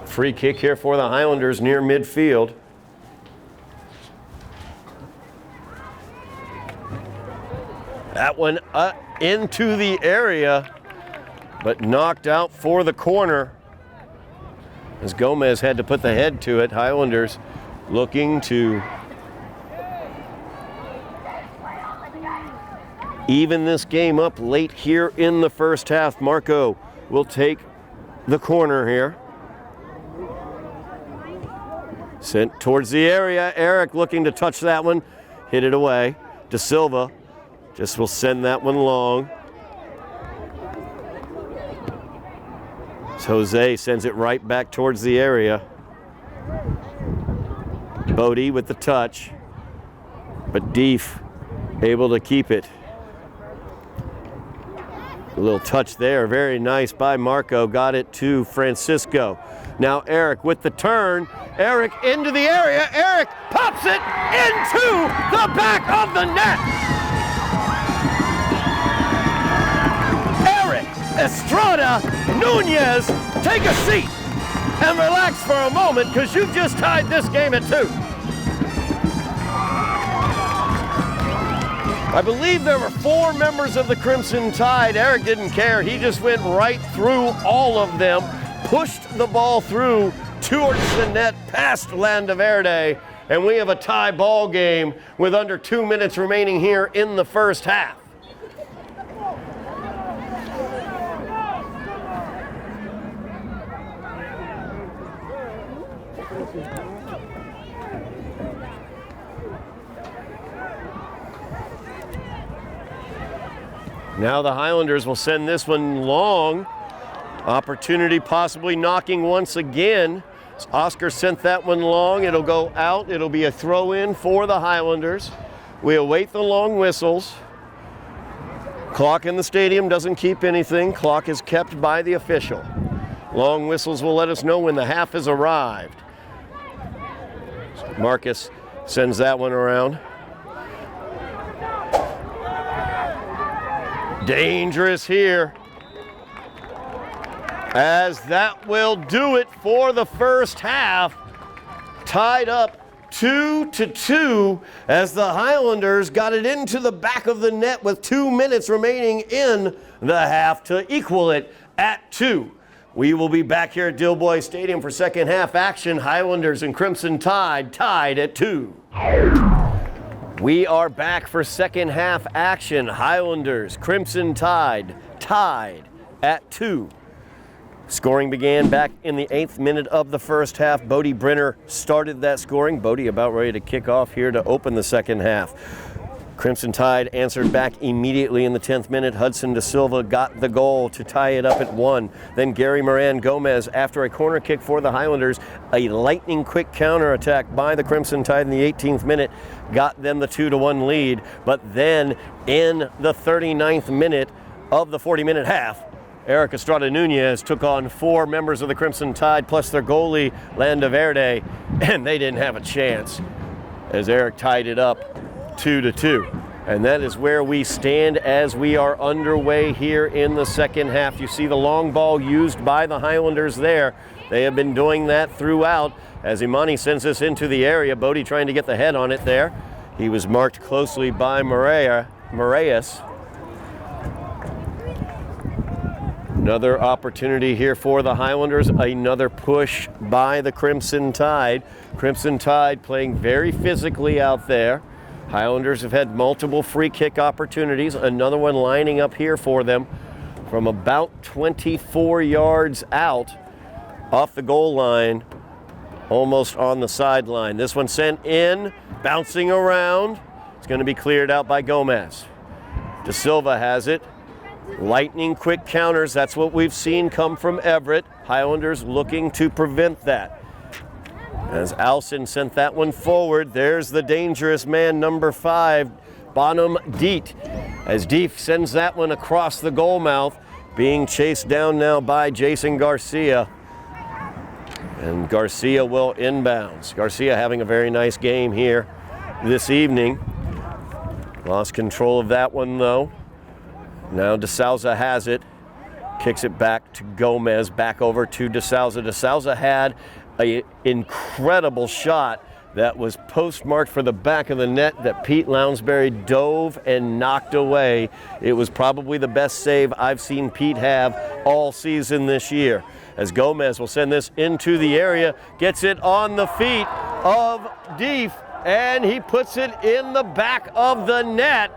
Free kick here for the Highlanders near midfield. That one into the area, but knocked out for the corner as Gomez had to put the head to it. Highlanders looking to even this game up late here in the first half. Marco will take the corner here. Sent towards the area. Eric looking to touch that one. Hit it away. De Silva just will send that one long. So Jose sends it right back towards the area. Bodie with the touch. But Deef able to keep it. A little touch there. Very nice by Marco. Got it to Francisco. Now Eric with the turn. Eric into the area. Eric pops it into the back of the net. Eric Estrada Nunez, take a seat and relax for a moment because you've just tied this game at 2. I believe there were 4 members of the Crimson Tide. Eric didn't care. He just went right through all of them, pushed the ball through towards the net past Landaverde, and we have a tie ball game with under 2 minutes remaining here in the first half. Now the Highlanders will send this one long. Opportunity possibly knocking once again. Oscar sent that one long. It'll go out. It'll be a throw in for the Highlanders. We await the long whistles. Clock in the stadium doesn't keep anything. Clock is kept by the official. Long whistles will let us know when the half has arrived. Marcus sends that one around. Dangerous here, as that will do it for the first half. Tied up 2-2 as the Highlanders got it into the back of the net with 2 minutes remaining in the half to equal it at 2. We will be back here at Dilboy Stadium for second half action. Highlanders and Crimson Tide tied at 2. We are back for second half action. Highlanders, Crimson Tide, tied at 2. Scoring began back in the 8th minute of the first half. Bodie Brenner started that scoring. Bodie about ready to kick off here to open the second half. Crimson Tide answered back immediately in the 10th minute. Hudson De Silva got the goal to tie it up at 1. Then Gary Moran Gomez, after a corner kick for the Highlanders, a lightning quick counterattack by the Crimson Tide in the 18th minute, got them the 2-1 lead. But then in the 39th minute of the 40-minute half, Eric Estrada Nunez took on 4 members of the Crimson Tide plus their goalie Landaverde, and they didn't have a chance as Eric tied it up 2-2. And that is where we stand as we are underway here in the second half. You see the long ball used by the Highlanders there. They have been doing that throughout as Imani sends this into the area. Bodie trying to get the head on it there. He was marked closely by Moraes. Another opportunity here for the Highlanders. Another push by the Crimson Tide. Crimson Tide playing very physically out there. Highlanders have had multiple free kick opportunities. Another one lining up here for them from about 24 yards out off the goal line, almost on the sideline. This one sent in, bouncing around. It's going to be cleared out by Gomez. De Silva has it. Lightning quick counters. That's what we've seen come from Everett. Highlanders looking to prevent that. As Alson sent that one forward, there's the dangerous man, number 5, Bonham Deet. As Deef sends that one across the goal mouth, being chased down now by Jason Garcia. And Garcia will inbounds. Garcia having a very nice game here this evening. Lost control of that one though. Now DeSouza has it. Kicks it back to Gomez, back over to DeSouza. DeSouza had an incredible shot that was postmarked for the back of the net that Pete Lounsbury dove and knocked away. It was probably the best save I've seen Pete have all season this year. As Gomez will send this into the area, gets it on the feet of Deef, and he puts it in the back of the net.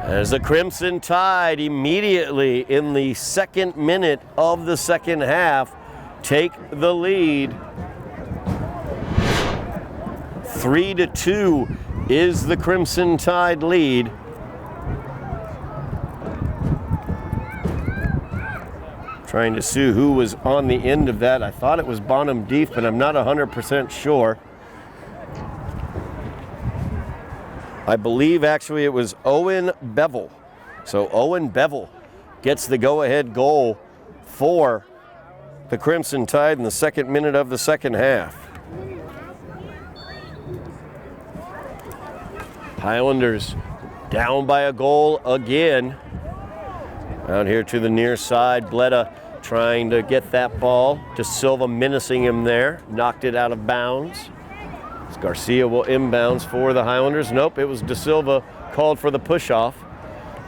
As the Crimson Tide immediately in the 2nd minute of the 2nd half take the lead. 3-2 is the Crimson Tide lead. Trying to see who was on the end of that. I thought it was Bonham Deef, but I'm not 100% sure. I believe actually it was Owen Bevel. So Owen Bevel gets the go-ahead goal for the Crimson Tide in the 2nd minute of the 2nd half. Highlanders down by a goal again. Out here to the near side, Bleda trying to get that ball. De Silva menacing him there, knocked it out of bounds. Garcia will inbounds for the Highlanders. Nope, it was De Silva called for the push-off.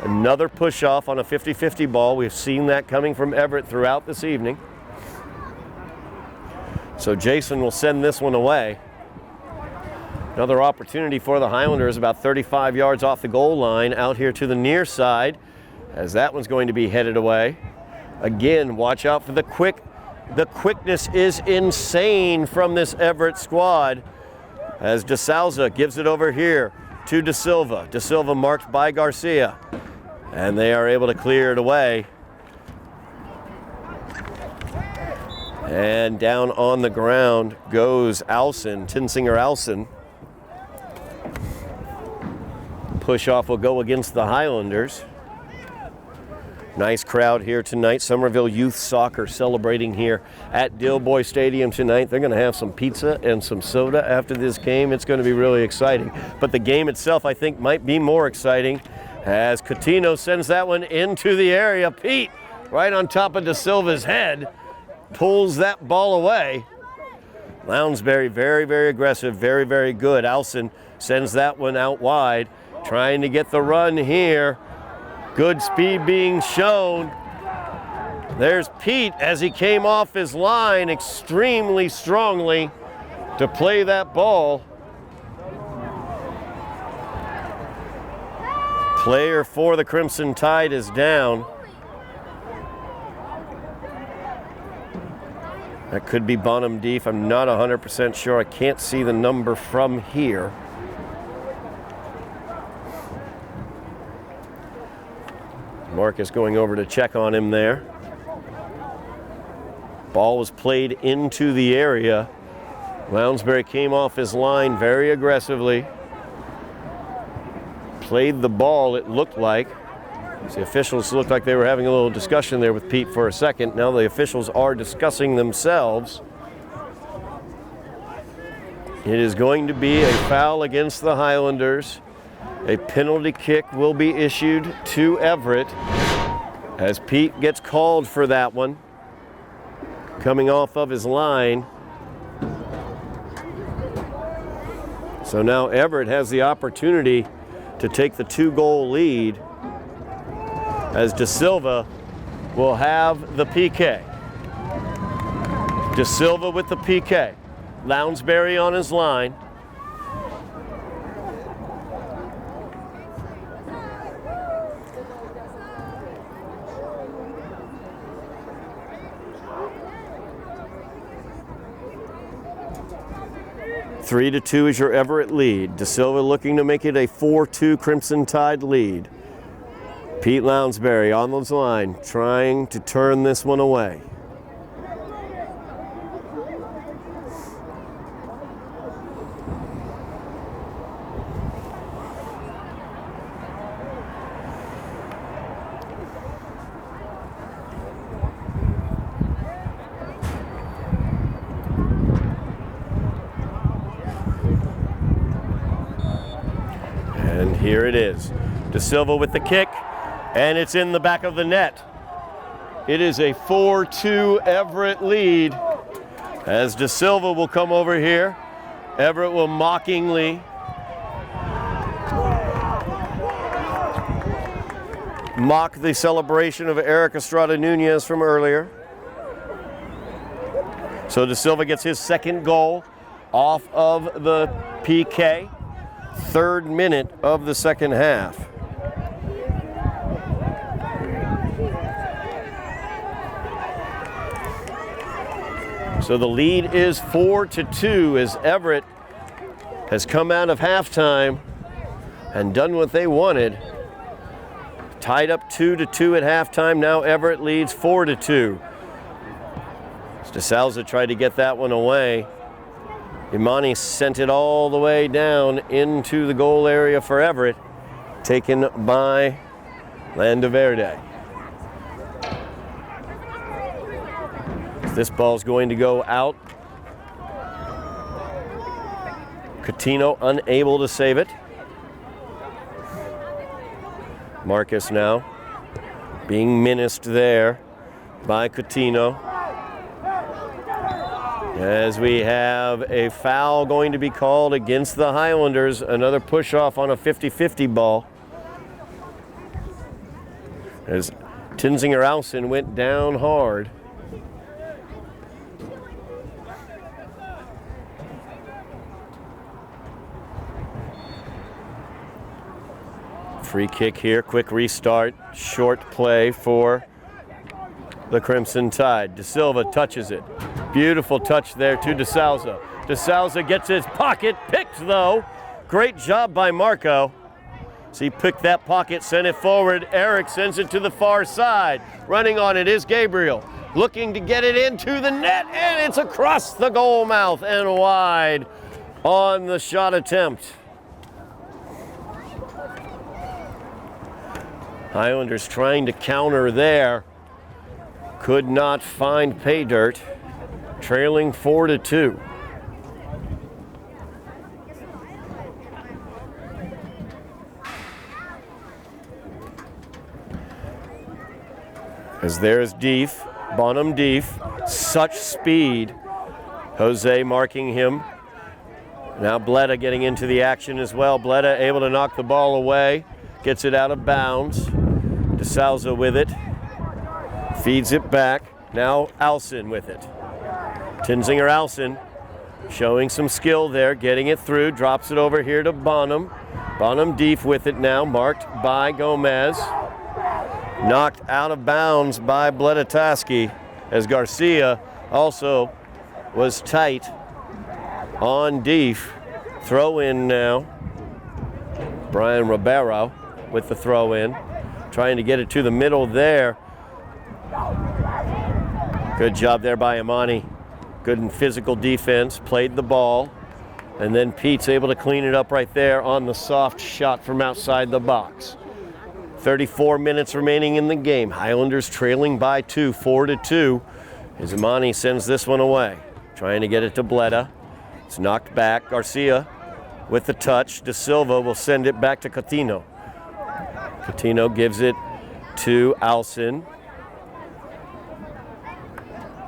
Another push-off on a 50-50 ball. We've seen that coming from Everett throughout this evening. So Jason will send this one away. Another opportunity for the Highlanders about 35 yards off the goal line out here to the near side, as that one's going to be headed away. Again, watch out for the quick. The quickness is insane from this Everett squad. As DeSouza gives it over here to De Silva. De Silva marked by Garcia. And they are able to clear it away. And down on the ground goes Alson, Tinsinger Alson. Push off will go against the Highlanders. Nice crowd here tonight. Somerville Youth Soccer celebrating here at Dilboy Stadium tonight. They're going to have some pizza and some soda after this game. It's going to be really exciting. But the game itself, I think, might be more exciting as Coutinho sends that one into the area. Pete, right on top of De Silva's head, pulls that ball away. Lounsbury, very, very aggressive, very, very good. Alson sends that one out wide, trying to get the run here. Good speed being shown. There's Pete as he came off his line extremely strongly to play that ball. Player for the Crimson Tide is down. That could be Bonham Deef. I'm not 100% sure. I can't see the number from here. Marcus going over to check on him there. Ball was played into the area. Lounsbury came off his line very aggressively. Played the ball, it looked like. The officials looked like they were having a little discussion there with Pete for a second. Now the officials are discussing themselves. It is going to be a foul against the Highlanders. A penalty kick will be issued to Everett as Pete gets called for that one. Coming off of his line. So now Everett has the opportunity to take the 2-goal lead as De Silva will have the PK. De Silva with the PK. Lounsbury on his line. 3-2 is your Everett lead. De Silva looking to make it a 4-2 Crimson Tide lead. Pete Lounsbury on the line, trying to turn this one away. And here it is. De Silva with the kick, and it's in the back of the net. It is a 4-2 Everett lead. As De Silva will come over here, Everett will mockingly mock the celebration of Eric Estrada Nunez from earlier. So De Silva gets his second goal off of the PK. 3rd minute of the second half. So the lead is 4-2 as Everett has come out of halftime and done what they wanted. Tied up 2-2 at halftime. Now Everett leads 4-2. De Souza tried to get that one away. Imani sent it all the way down into the goal area for Everett, taken by Landaverde. This ball's going to go out. Coutinho unable to save it. Marcus now being menaced there by Coutinho. As we have a foul going to be called against the Highlanders, another push-off on a 50-50 ball. As Tinsinger-Alson went down hard. Free kick here, quick restart, short play for the Crimson Tide. De Silva touches it. Beautiful touch there to De Souza. De Souza gets his pocket picked though. Great job by Marco. So he picked that pocket, sent it forward. Eric sends it to the far side. Running on it is Gabriel. Looking to get it into the net, and it's across the goal mouth and wide on the shot attempt. Highlanders trying to counter there. Could not find pay dirt. Trailing 4-2. As there's Deef, Bonham Deef, such speed. Jose marking him. Now Bleda getting into the action as well. Bleda able to knock the ball away, gets it out of bounds. De Souza with it, feeds it back. Now Alson with it. Tinsinger-Alson showing some skill there, getting it through, drops it over here to Bonham. Bonham Deef with it now, marked by Gomez. Knocked out of bounds by Bledataski as Garcia also was tight on Deef. Throw in now. Brian Ribeiro with the throw in, trying to get it to the middle there. Good job there by Imani. Good and physical defense, played the ball, and then Pete's able to clean it up right there on the soft shot from outside the box. 34 minutes remaining in the game. Highlanders trailing by 2, 4-2. As Imani sends this one away, trying to get it to Bleda. It's knocked back. Garcia with the touch. De Silva will send it back to Coutinho. Coutinho gives it to Alson.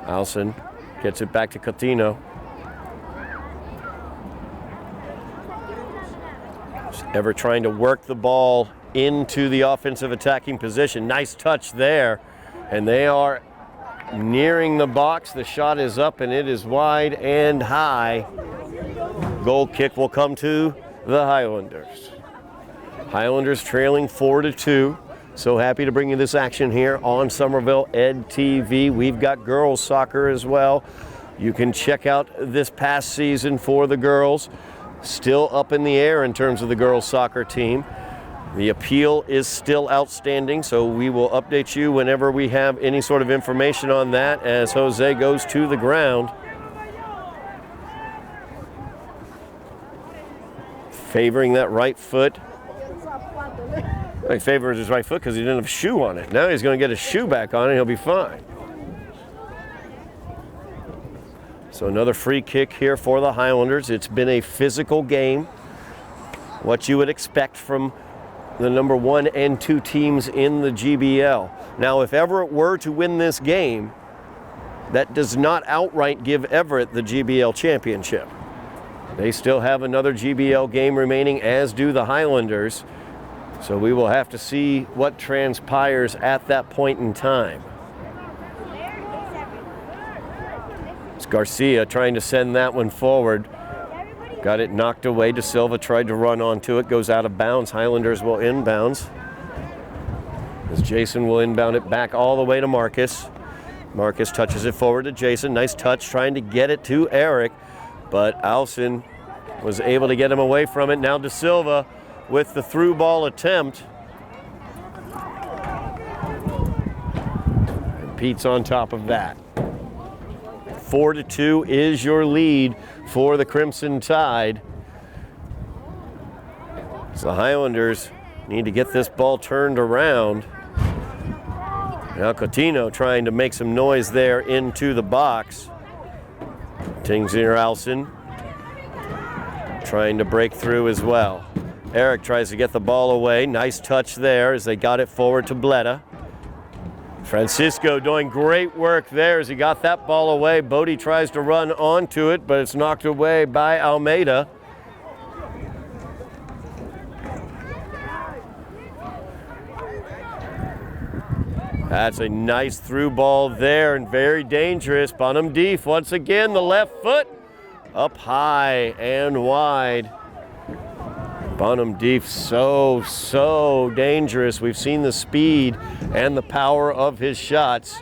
Alson gets it back to Coutinho. Everett trying to work the ball into the offensive attacking position. Nice touch there. And they are nearing the box. The shot is up and it is wide and high. Goal kick will come to the Highlanders. Highlanders trailing 4-2. So happy to bring you this action here on Somerville Ed TV. We've got girls soccer as well. You can check out this past season for the girls. Still up in the air in terms of the girls soccer team. The appeal is still outstanding, so we will update you whenever we have any sort of information on that as Jose goes to the ground. Favoring that right foot. He favors his right foot because he didn't have a shoe on it. Now he's going to get his shoe back on and he'll be fine. So another free kick here for the Highlanders. It's been a physical game. What you would expect from the number 1 and 2 teams in the GBL. Now, if Everett were to win this game, that does not outright give Everett the GBL championship. They still have another GBL game remaining, as do the Highlanders. So we will have to see what transpires at that point in time. It's Garcia trying to send that one forward. Got it knocked away. De Silva tried to run onto it. Goes out of bounds. Highlanders will inbounds. As Jason will inbound it back all the way to Marcus. Marcus touches it forward to Jason. Nice touch trying to get it to Eric. But Alson was able to get him away from it. Now De Silva with the through ball attempt. And Pete's on top of that. 4-2 is your lead for the Crimson Tide. So the Highlanders need to get this ball turned around. Now Coutinho trying to make some noise there into the box. Tingsinger Alson trying to break through as well. Eric tries to get the ball away. Nice touch there as they got it forward to Bleda. Francisco doing great work there as he got that ball away. Bodie tries to run onto it, but it's knocked away by Almeida. That's a nice through ball there and very dangerous. Bonham Deef once again, the left foot up high and wide. Bonham Deef so dangerous. We've seen the speed and the power of his shots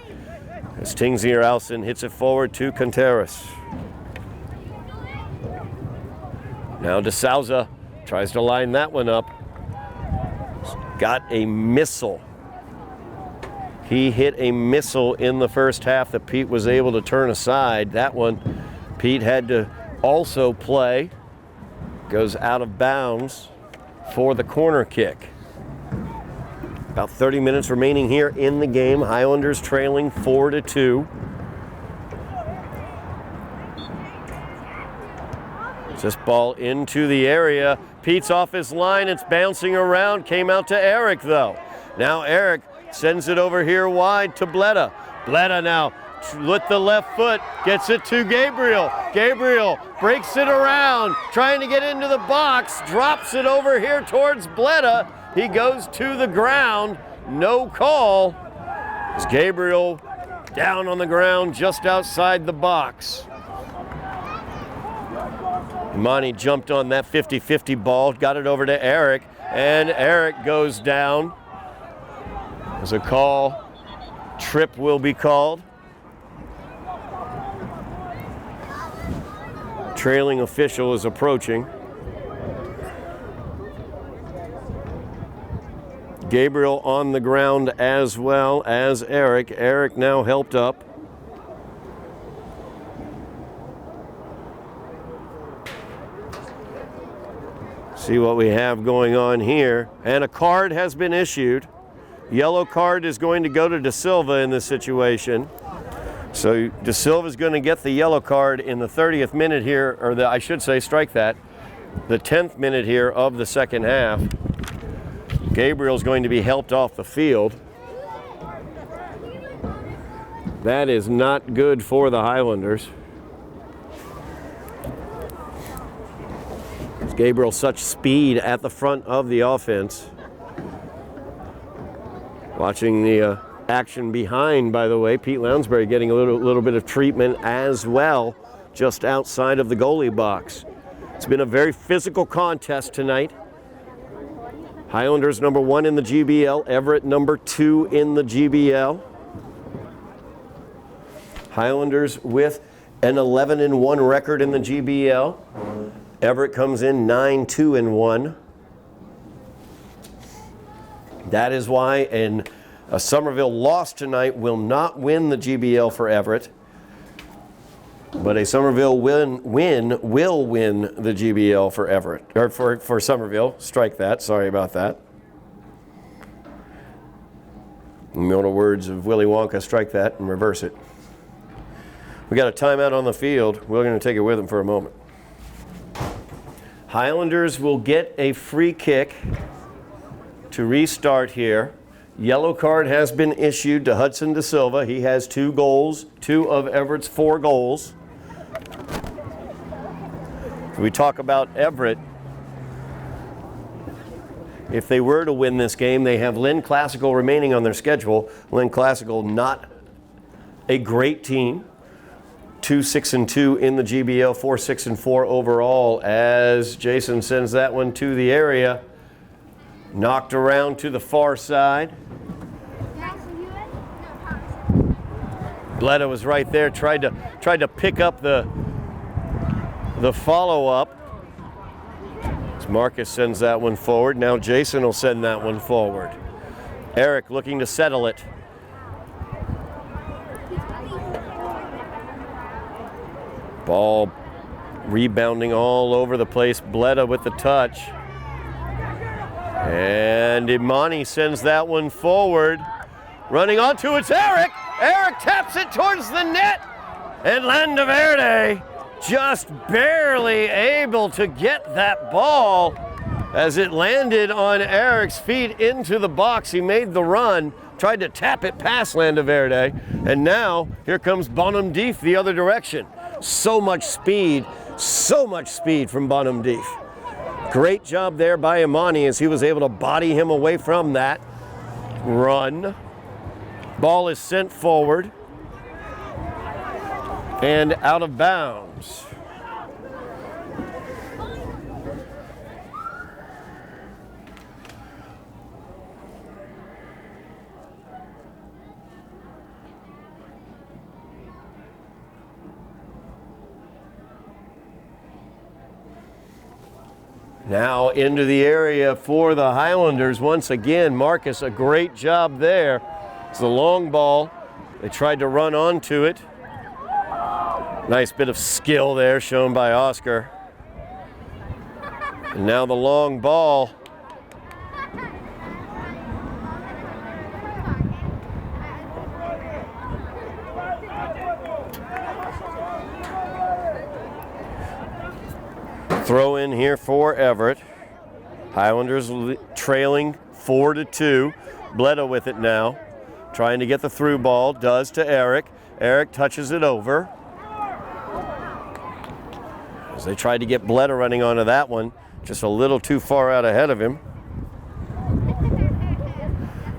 as Tingsinger Alson hits it forward to Contreras. Now De Souza tries to line that one up. Got a missile. He hit a missile in the first half that Pete was able to turn aside. That one Pete had to also play. Goes out of bounds for the corner kick. About 30 minutes remaining here in the game. Highlanders trailing 4-2. This ball into the area. Pete's off his line. It's bouncing around. Came out to Eric though. Now Eric sends it over here wide to Bleda. Bleda now with the left foot, gets it to Gabriel. Gabriel breaks it around, trying to get into the box, drops it over here towards Bleda. He goes to the ground, no call. It's Gabriel down on the ground just outside the box. Imani jumped on that 50-50 ball, got it over to Eric, and Eric goes down. There's a call. Trip will be called. Trailing official is approaching. Gabriel on the ground as well as Eric. Eric now helped up. See what we have going on here. And a card has been issued. Yellow card is going to go to De Silva in this situation. So De Silva is going to get the yellow card in the 30th minute here, or I should say, strike that, the 10th minute here of the second half. Gabriel's going to be helped off the field. That is not good for the Highlanders. Gabriel such speed at the front of the offense. Watching the action behind, by the way, Pete Lounsbury getting a little bit of treatment as well, just outside of the goalie box. It's been a very physical contest tonight. Highlanders number 1 in the GBL, Everett number 2 in the GBL. Highlanders with an 11-1 record in the GBL. Everett comes in 9-2-1. That is why a Somerville loss tonight will not win the GBL for Everett. But a Somerville win will win the GBL for Everett, or for Somerville. Strike that. Sorry about that. In the words of Willy Wonka, strike that and reverse it. We got a timeout on the field. We're going to take it with them for a moment. Highlanders will get a free kick to restart here. Yellow card has been issued to Hudson De Silva. He has 2 goals, 2 of Everett's 4 goals. We talk about Everett. If they were to win this game, they have Lynn Classical remaining on their schedule. Lynn Classical, not a great team. 2-6-2 in the GBL, 4-6-4 overall, as Jason sends that one to the area. Knocked around to the far side. Bleda was right there, tried to pick up the follow-up. As Marcus sends that one forward. Now Jason will send that one forward. Eric looking to settle it. Ball rebounding all over the place. Bleda with the touch. And Imani sends that one forward. Running onto it's Eric. Eric taps it towards the net. And Landaverde just barely able to get that ball as it landed on Eric's feet into the box. He made the run, tried to tap it past Landaverde, and now here comes Bonham Deef the other direction. So much speed from Bonham Deef. Great job there by Imani as he was able to body him away from that run. Ball is sent forward and out of bounds. Now into the area for the Highlanders once again. Marcus, a great job there. It's a long ball. They tried to run onto it. Nice bit of skill there shown by Oscar. And now the long ball. Throw in here for Everett. Highlanders trailing 4-2. Bleda with it now. Trying to get the through ball. Does to Eric. Eric touches it over. As they tried to get Bleda running onto that one. Just a little too far out ahead of him.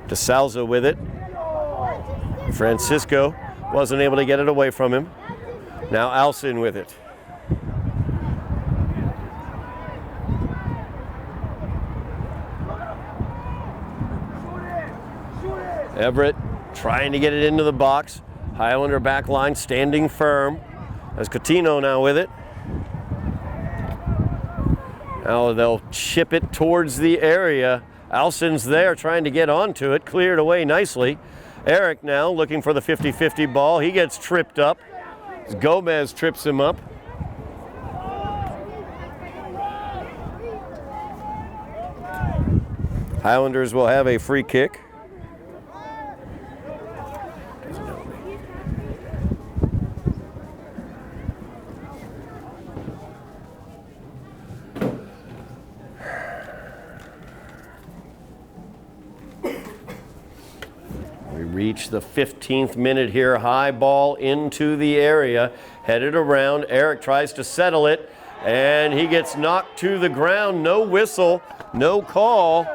DeSalza with it. Francisco wasn't able to get it away from him. Now Alcin with it. Everett trying to get it into the box. Highlander back line standing firm. As Coutinho now with it. Now they'll chip it towards the area. Alcin's there trying to get onto it. Cleared away nicely. Eric now looking for the 50-50 ball. He gets tripped up. Gomez trips him up. Highlanders will have a free kick. Reach the 15th minute here. High ball into the area. Headed around. Eric tries to settle it. And he gets knocked to the ground. No whistle. No call.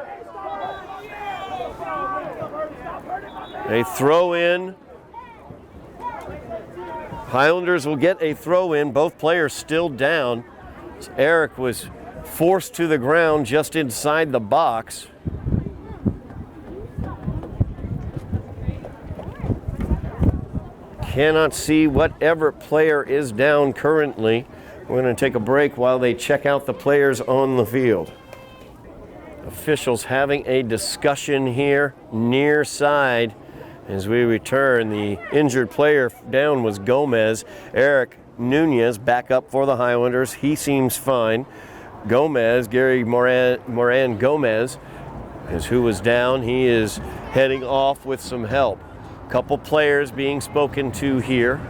A throw in. Highlanders will get a throw in. Both players still down. Eric was forced to the ground just inside the box. cannot see what Everett player is down currently. We're going to take a break while they check out the players on the field. Officials having a discussion here near side as we return. The injured player down was Gomez. Eric Nunez back up for the Highlanders. He seems fine. Gomez, Gary Moran Gomez, is who was down. He is heading off with some help. Couple players being spoken to here.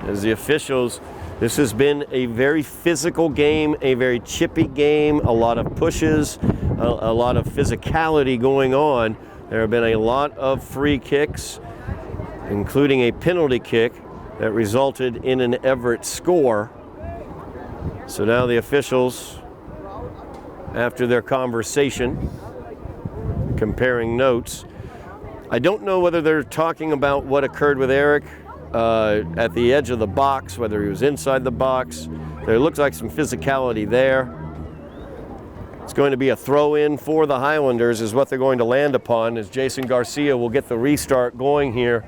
As the officials, this has been a very physical game, a very chippy game, a lot of pushes, a lot of physicality going on. There have been a lot of free kicks, including a penalty kick that resulted in an Everett score. So now the officials, after their conversation, comparing notes, I don't know whether they're talking about what occurred with Eric at the edge of the box, whether he was inside the box. There looks like some physicality there. It's going to be a throw-in for the Highlanders is what they're going to land upon, as Jason Garcia will get the restart going here.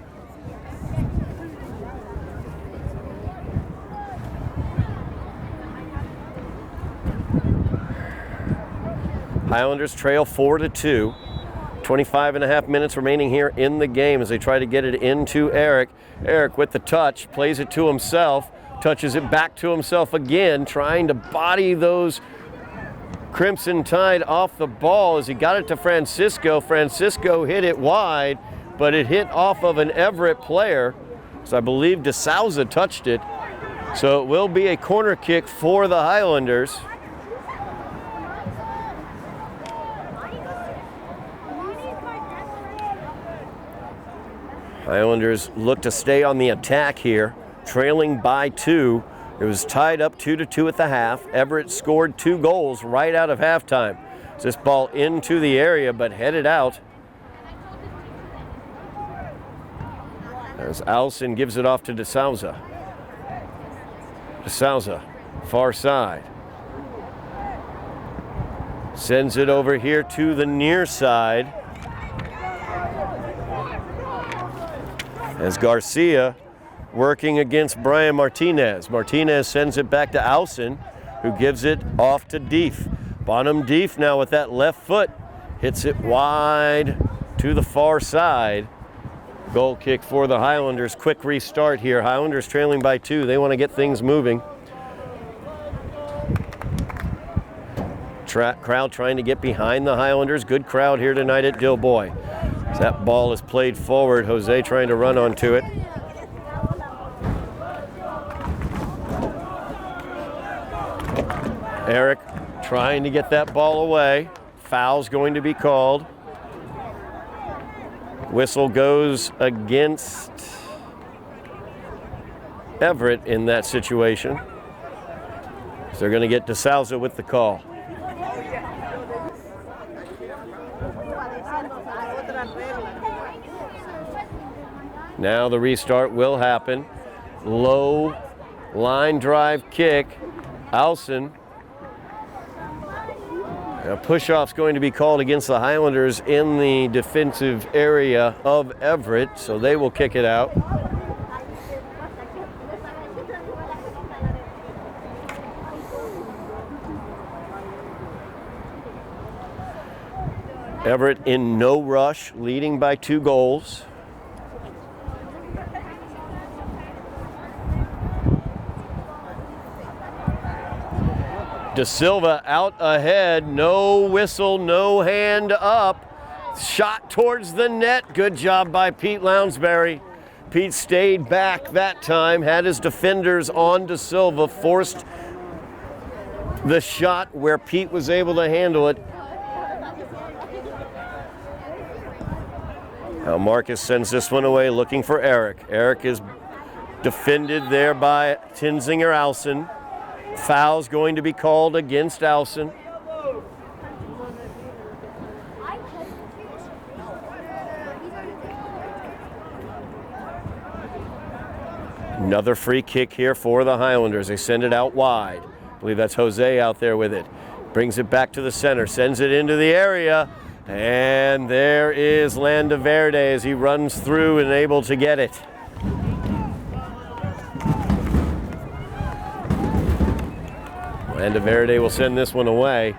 Highlanders trail 4-2. 25.5 minutes remaining here in the game as they try to get it into Eric. Eric with the touch, plays it to himself, touches it back to himself again, trying to body those Crimson Tide off the ball as he got it to Francisco. Francisco hit it wide, but it hit off of an Everett player. So I believe DeSouza touched it. So it will be a corner kick for the Highlanders. Highlanders look to stay on the attack here, trailing by 2. It was tied up 2-2 at the half. Everett scored 2 goals right out of halftime. This ball into the area, but headed out. As Allison gives it off to DeSouza. DeSouza, far side. Sends it over here to the near side. As Garcia working against Brian Martinez. Martinez sends it back to Allison, who gives it off to Deef. Bonham Deef now with that left foot, hits it wide to the far side. Goal kick for the Highlanders. Quick restart here. Highlanders trailing by 2. They want to get things moving. Crowd trying to get behind the Highlanders. Good crowd here tonight at Dilboy. As that ball is played forward, Jose trying to run onto it. Eric trying to get that ball away. Foul's going to be called. Whistle goes against Everett in that situation. So they're going to get DeSouza with the call. Now the restart will happen. Low line drive kick. Alson. A push-off's going to be called against the Highlanders in the defensive area of Everett, so they will kick it out. Everett in no rush, leading by 2 goals. De Silva out ahead, no whistle, no hand up. Shot towards the net. Good job by Pete Lounsbury. Pete stayed back that time, had his defenders on De Silva, forced the shot where Pete was able to handle it. Now Marcus sends this one away looking for Eric. Eric is defended there by Tinsinger Alson. Foul's going to be called against Alson. Another free kick here for the Highlanders. They send it out wide. I believe that's Jose out there with it. Brings it back to the center, sends it into the area. And there is Verde as he runs through and able to get it. Verde will send this one away.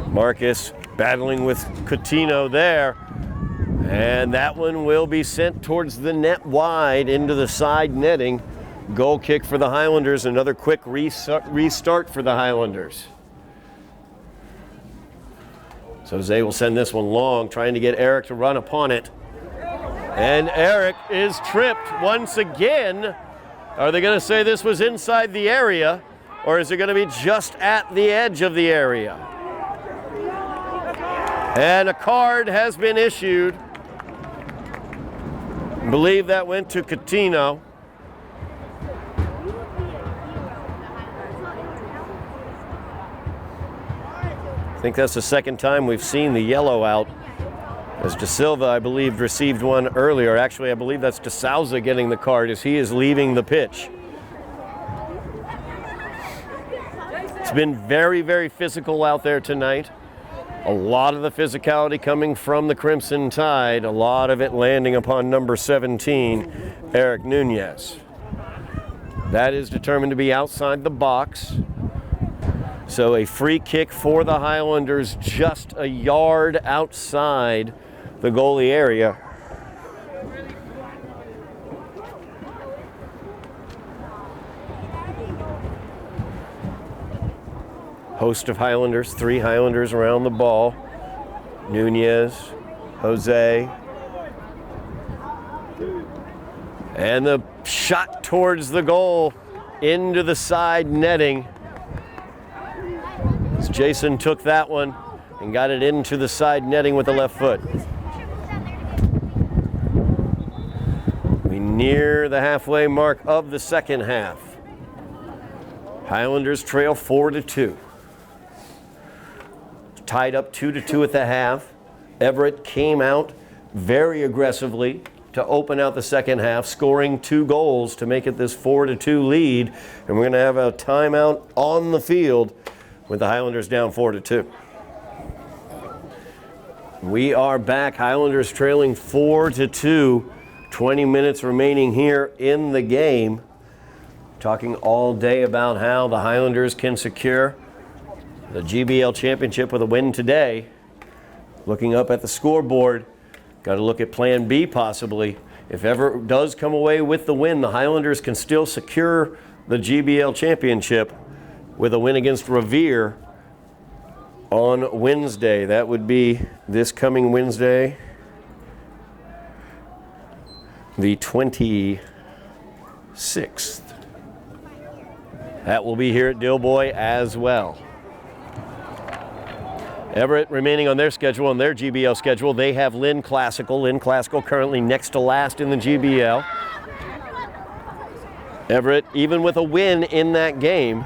Marcus battling with Coutinho there. And that one will be sent towards the net wide into the side netting. Goal kick for the Highlanders. Another quick restart for the Highlanders. So Jose will send this one long, trying to get Eric to run upon it. And Eric is tripped once again. Are they going to say this was inside the area, or is it going to be just at the edge of the area? And a card has been issued. I believe that went to Coutinho. I think that's the second time we've seen the yellow out. As De Silva, I believe, received one earlier. Actually, I believe that's De Souza getting the card as he is leaving the pitch. It's been very, very physical out there tonight. A lot of the physicality coming from the Crimson Tide, a lot of it landing upon number 17, Eric Nunez. That is determined to be outside the box. So a free kick for the Highlanders just a yard outside the goalie area. Host of Highlanders, 3 Highlanders around the ball. Nunez, Jose. And the shot towards the goal into the side netting. As Jason took that one and got it into the side netting with the left foot. We near the halfway mark of the second half. Highlanders trail 4-2. Tied up 2-2 at the half. Everett came out very aggressively to open out the second half, scoring 2 goals to make it this 4-2 lead. And we're going to have a timeout on the field with the Highlanders down 4-2. We are back. Highlanders trailing 4-2. 20 minutes remaining here in the game. Talking all day about how the Highlanders can secure the GBL championship with a win today. Looking up at the scoreboard, got to look at plan B possibly. If Everett does come away with the win, the Highlanders can still secure the GBL championship with a win against Revere on Wednesday. That would be this coming Wednesday, the 26th. That will be here at Dilboy as well. Everett remaining on their schedule, on their GBL schedule, they have Lynn Classical. Lynn Classical currently next to last in the GBL. Everett, even with a win in that game,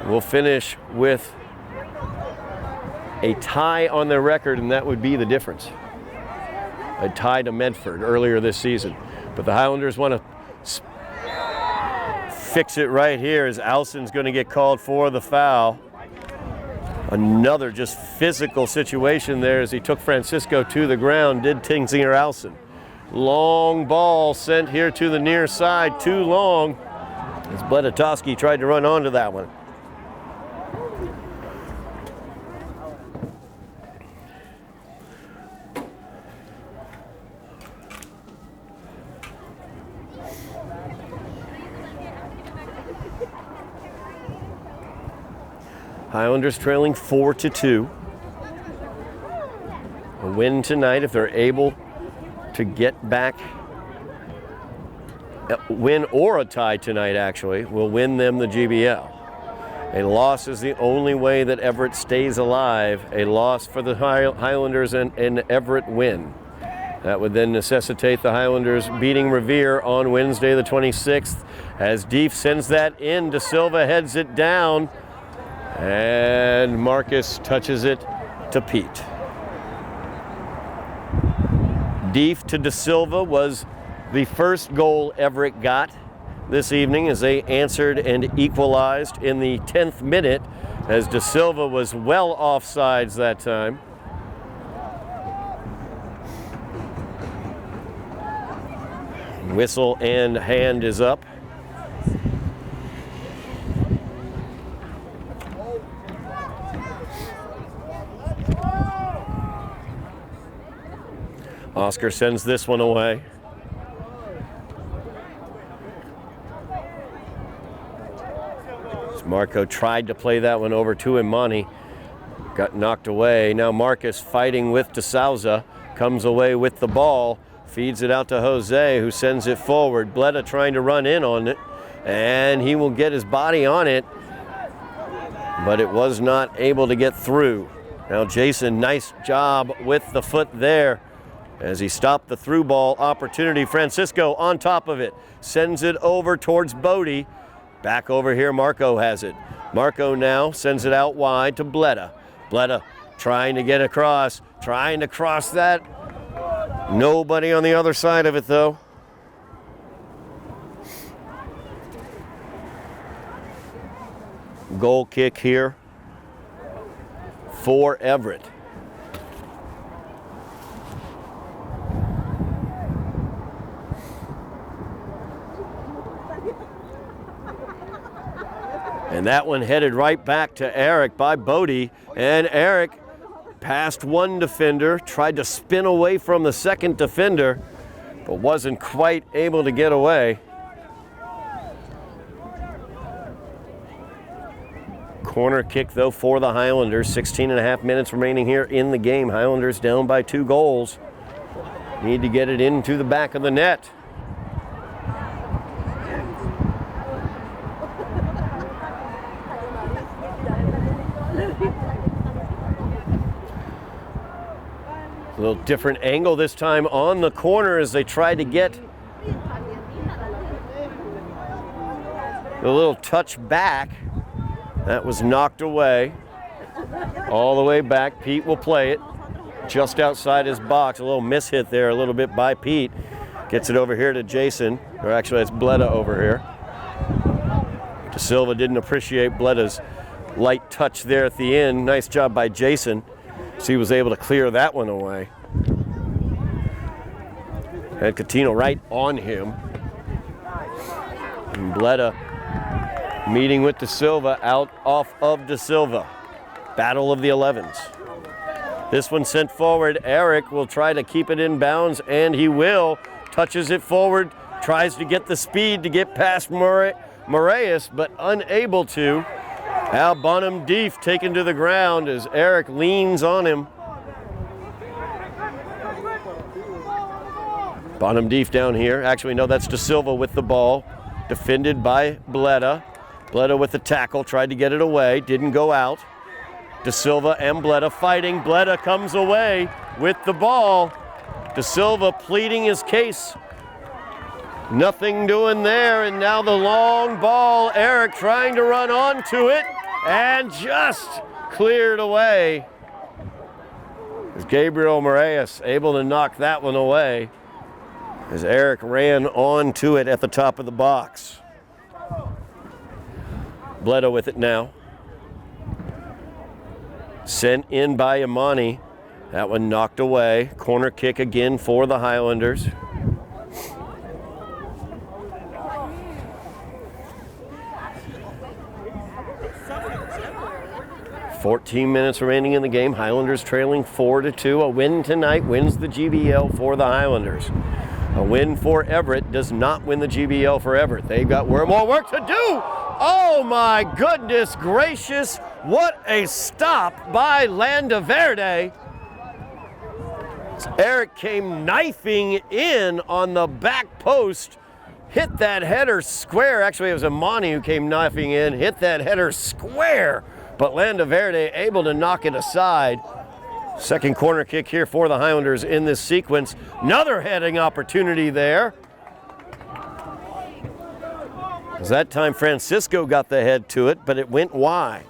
will finish with a tie on their record, and that would be the difference. A tie to Medford earlier this season. But the Highlanders want to fix it right here as Alson's going to get called for the foul. Another just physical situation there as he took Francisco to the ground, did Tinsinger Alson. Long ball sent here to the near side, too long, as Bledatoski tried to run onto that one. Highlanders trailing 4-2. A win tonight if they're able to get back. A win or a tie tonight actually will win them the GBL. A loss is the only way that Everett stays alive. A loss for the Highlanders and an Everett win. That would then necessitate the Highlanders beating Revere on Wednesday the 26th. As Deef sends that in, De Silva heads it down. And Marcus touches it to Pete. Deef to De Silva was the first goal Everett got this evening as they answered and equalized in the 10th minute as De Silva was well offsides that time. Whistle and hand is up. Oscar sends this one away. Marco tried to play that one over to Imani. Got knocked away. Now Marcus fighting with De Souza. Comes away with the ball. Feeds it out to Jose, who sends it forward. Bleda trying to run in on it. And he will get his body on it. But it was not able to get through. Now Jason, nice job with the foot there as he stopped the through ball opportunity. Francisco on top of it. Sends it over towards Bodie. Back over here, Marco has it. Marco now sends it out wide to Bleda. Bleda trying to get across, trying to cross that. Nobody on the other side of it, though. Goal kick here for Everett. And that one headed right back to Eric by Bodie. And Eric passed one defender, tried to spin away from the second defender, but wasn't quite able to get away. Corner kick, though, for the Highlanders. 16.5 minutes remaining here in the game. Highlanders down by 2 goals. Need to get it into the back of the net. A little different angle this time on the corner as they tried to get a little touch back. That was knocked away. All the way back. Pete will play it just outside his box. A little mishit there a little bit by Pete. Gets it over here to Jason. Or actually, it's Bleda over here. De Silva didn't appreciate Bleda's light touch there at the end. Nice job by Jason. So he was able to clear that one away. Had Catino right on him. And Bleda meeting with De Silva out off of De Silva. Battle of the 11s. This one sent forward. Eric will try to keep it in bounds, and he will. Touches it forward, tries to get the speed to get past Moraes, but unable to. Al Bonham Deef taken to the ground as Eric leans on him. Bonham Deef down here. Actually, no, that's De Silva with the ball. Defended by Bleda. Bleda with the tackle, tried to get it away, didn't go out. De Silva and Bleda fighting. Bleda comes away with the ball. De Silva pleading his case. Nothing doing there, and now the long ball. Eric trying to run onto it, and just cleared away. As Gabriel Moraes able to knock that one away as Eric ran onto it at the top of the box. Bleda with it now. Sent in by Imani. That one knocked away. Corner kick again for the Highlanders. "14 minutes remaining in the game. Highlanders trailing 4-2. A win tonight wins the GBL for the Highlanders. A win for Everett does not win the GBL for Everett. They've got more work to do. Oh my goodness gracious. What a stop by Landaverde. Eric came knifing in on the back post. Hit that header square. Actually, it was Imani who came knifing in. Hit that header square. But Landaverde able to knock it aside. Second corner kick here for the Highlanders in this sequence. Another heading opportunity there. As that time Francisco got the head to it, but it went wide.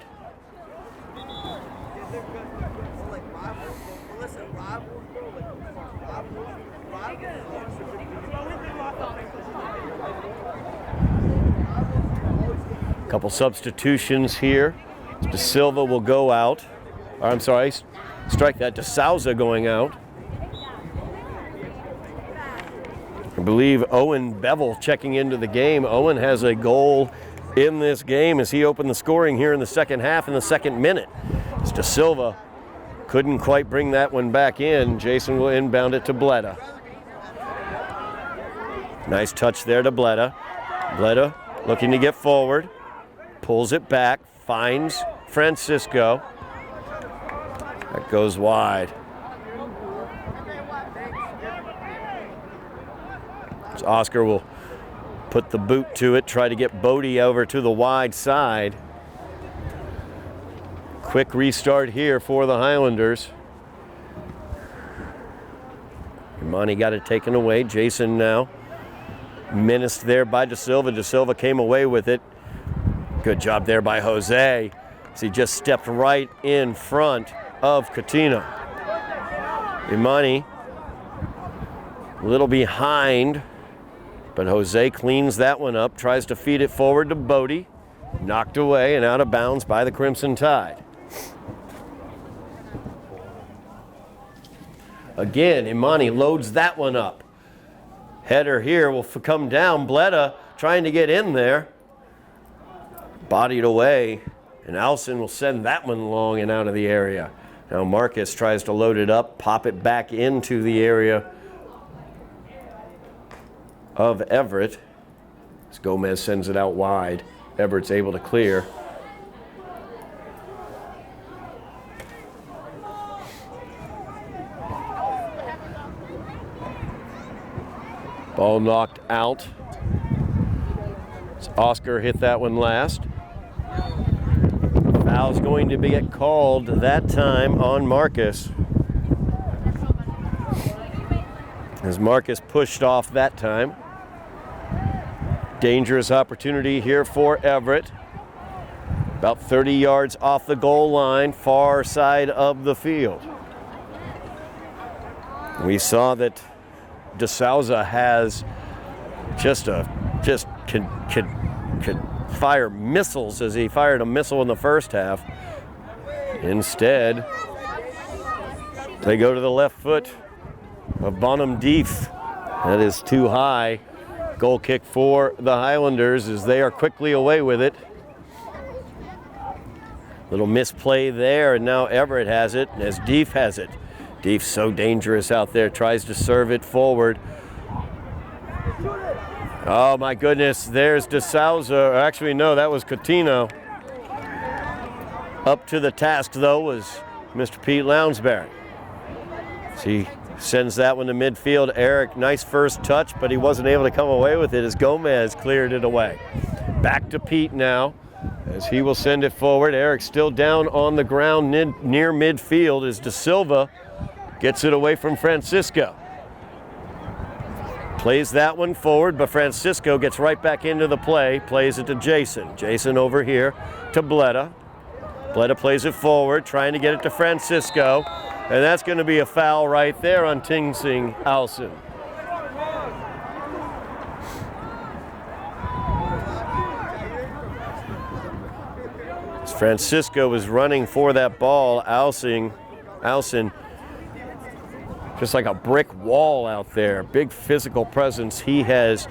Couple substitutions here De Silva will go out. Or, I'm sorry, strike that. DeSouza going out. I believe Owen Bevel checking into the game. Owen has a goal in this game as he opened the scoring here in the second half in the second minute. As De Silva couldn't quite bring that one back in. Jason will inbound it to Bleda. Nice touch there to Bleda. Bleda looking to get forward. Pulls it back. Finds Francisco. That goes wide. So Oscar will put the boot to it, try to get Bodie over to the wide side. Quick restart here for the Highlanders. Imani got it taken away. Jason now menaced there by De Silva. De Silva came away with it. Good job there by Jose as he just stepped right in front of Coutinho. Imani a little behind, but Jose cleans that one up, tries to feed it forward to Bodie. Knocked away and out of bounds by the Crimson Tide. Again, Imani loads that one up. Header here will come down. Bleda trying to get in there. Bodied away, and Alson will send that one long and out of the area. Now Marcus tries to load it up, pop it back into the area of Everett. As Gomez sends it out wide. Everett's able to clear. Ball knocked out. Oscar hit that one last. Foul's going to get called that time on Marcus. As Marcus pushed off that time. Dangerous opportunity here for Everett. About 30 yards off the goal line, far side of the field. We saw that DeSouza has could fire missiles as he fired a missile in the first half. Instead, they go to the left foot of Bonham Deef. That is too high. Goal kick for the Highlanders as they are quickly away with it. Little misplay there, and now Everett has it as Deef has it. Deef's so dangerous out there, tries to serve it forward. Oh my goodness, there's DeSouza. Actually, no, that was Coutinho. Up to the task, though, was Mr. Pete Lounsbury. He sends that one to midfield. Eric, nice first touch, but he wasn't able to come away with it as Gomez cleared it away. Back to Pete now, as he will send it forward. Eric still down on the ground near midfield as De Silva gets it away from Francisco. Plays that one forward, but Francisco gets right back into the play, plays it to Jason. Jason over here to Bleda. Bleda plays it forward, trying to get it to Francisco, and that's going to be a foul right there on Ting-Sing Alson. As Francisco was running for that ball, Alson just like a brick wall out there. Big physical presence. He has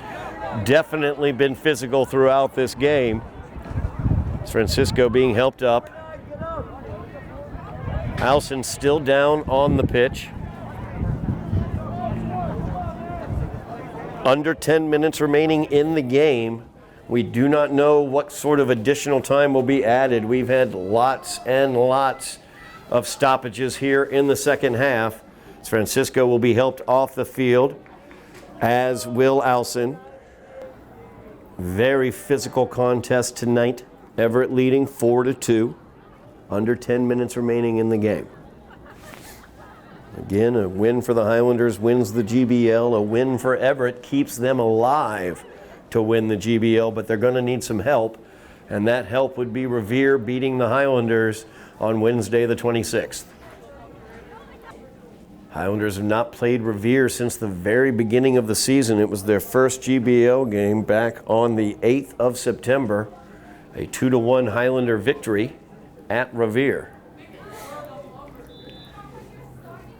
definitely been physical throughout this game. Francisco being helped up. Alson still down on the pitch. Under 10 minutes remaining in the game. We do not know what sort of additional time will be added. We've had lots and lots of stoppages here in the second half. Francisco will be helped off the field, as will Alson. Very physical contest tonight. Everett leading 4-2. Under 10 minutes remaining in the game. Again, a win for the Highlanders wins the GBL. A win for Everett keeps them alive to win the GBL, but they're going to need some help, and that help would be Revere beating the Highlanders on Wednesday the 26th. Highlanders have not played Revere since the very beginning of the season. It was their first GBL game back on the 8th of September. A 2-1 Highlander victory. at Revere.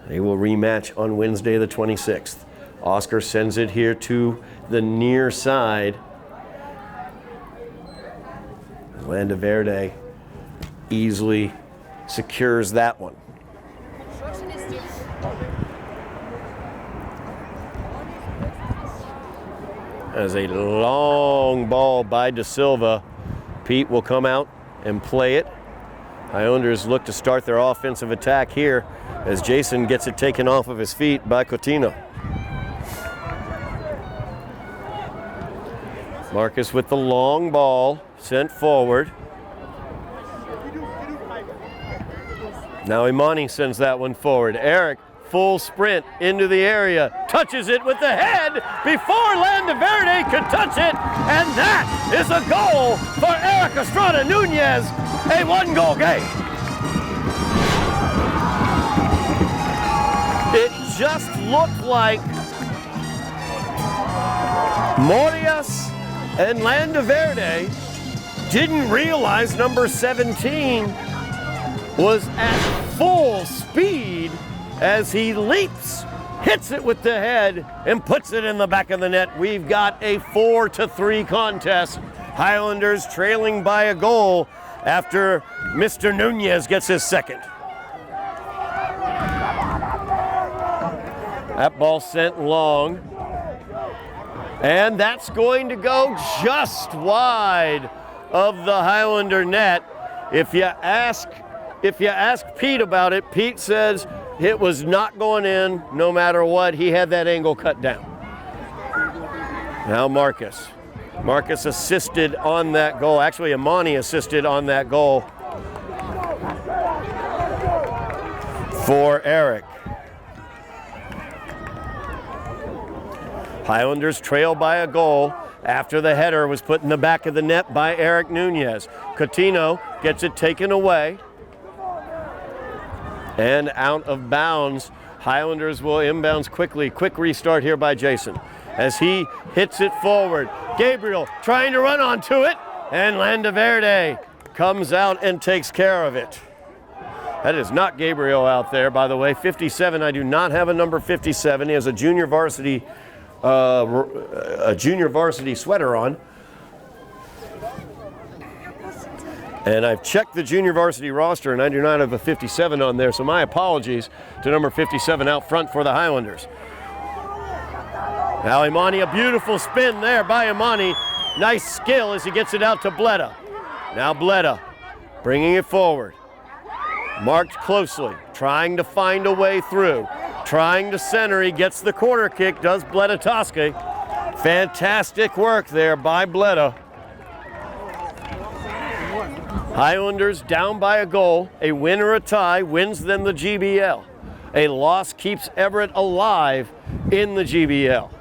They will rematch on Wednesday the 26th. Oscar sends it here to the near side. Landa Verde easily secures that one. As a long ball by De Silva. Pete will come out and play it. Highlanders look to start their offensive attack here as Jason gets it taken off of his feet by Coutinho. Marcus with the long ball sent forward. Now Imani sends that one forward. Eric, full sprint into the area, touches it with the head before Landa Verde could touch it, and that is a goal for Eric Estrada Nunez, a one-goal game. It just looked like Morias and Landa Verde didn't realize number 17 was at full speed as he leaps, hits it with the head, and puts it in the back of the net. We've got a 4-3 contest. Highlanders trailing by a goal after Mr. Nunez gets his second. That ball sent long. And that's going to go just wide of the Highlander net. If you ask Pete about it, Pete says it was not going in no matter what. He had that angle cut down. Now Marcus. Marcus assisted on that goal. Actually, Imani assisted on that goal for Eric. Highlanders trail by a goal after the header was put in the back of the net by Eric Nunez. Coutinho gets it taken away and out of bounds. Highlanders will inbounds quickly. Quick restart here by Jason as he hits it forward. Gabriel trying to run onto it, and Landa Verde comes out and takes care of it. That is not Gabriel out there, by the way. 57, I do not have a number 57. He has a junior varsity sweater on. And I've checked the junior varsity roster, and I do not have a 57 on there, so my apologies to number 57 out front for the Highlanders. Now Imani, a beautiful spin there by Imani. Nice skill as he gets it out to Bleda. Now Bleda bringing it forward. Marked closely, trying to find a way through. Trying to center, he gets the corner kick, does Bleda Tosca. Fantastic work there by Bleda. Highlanders down by a goal. A win or a tie wins them the GBL. A loss keeps Everett alive in the GBL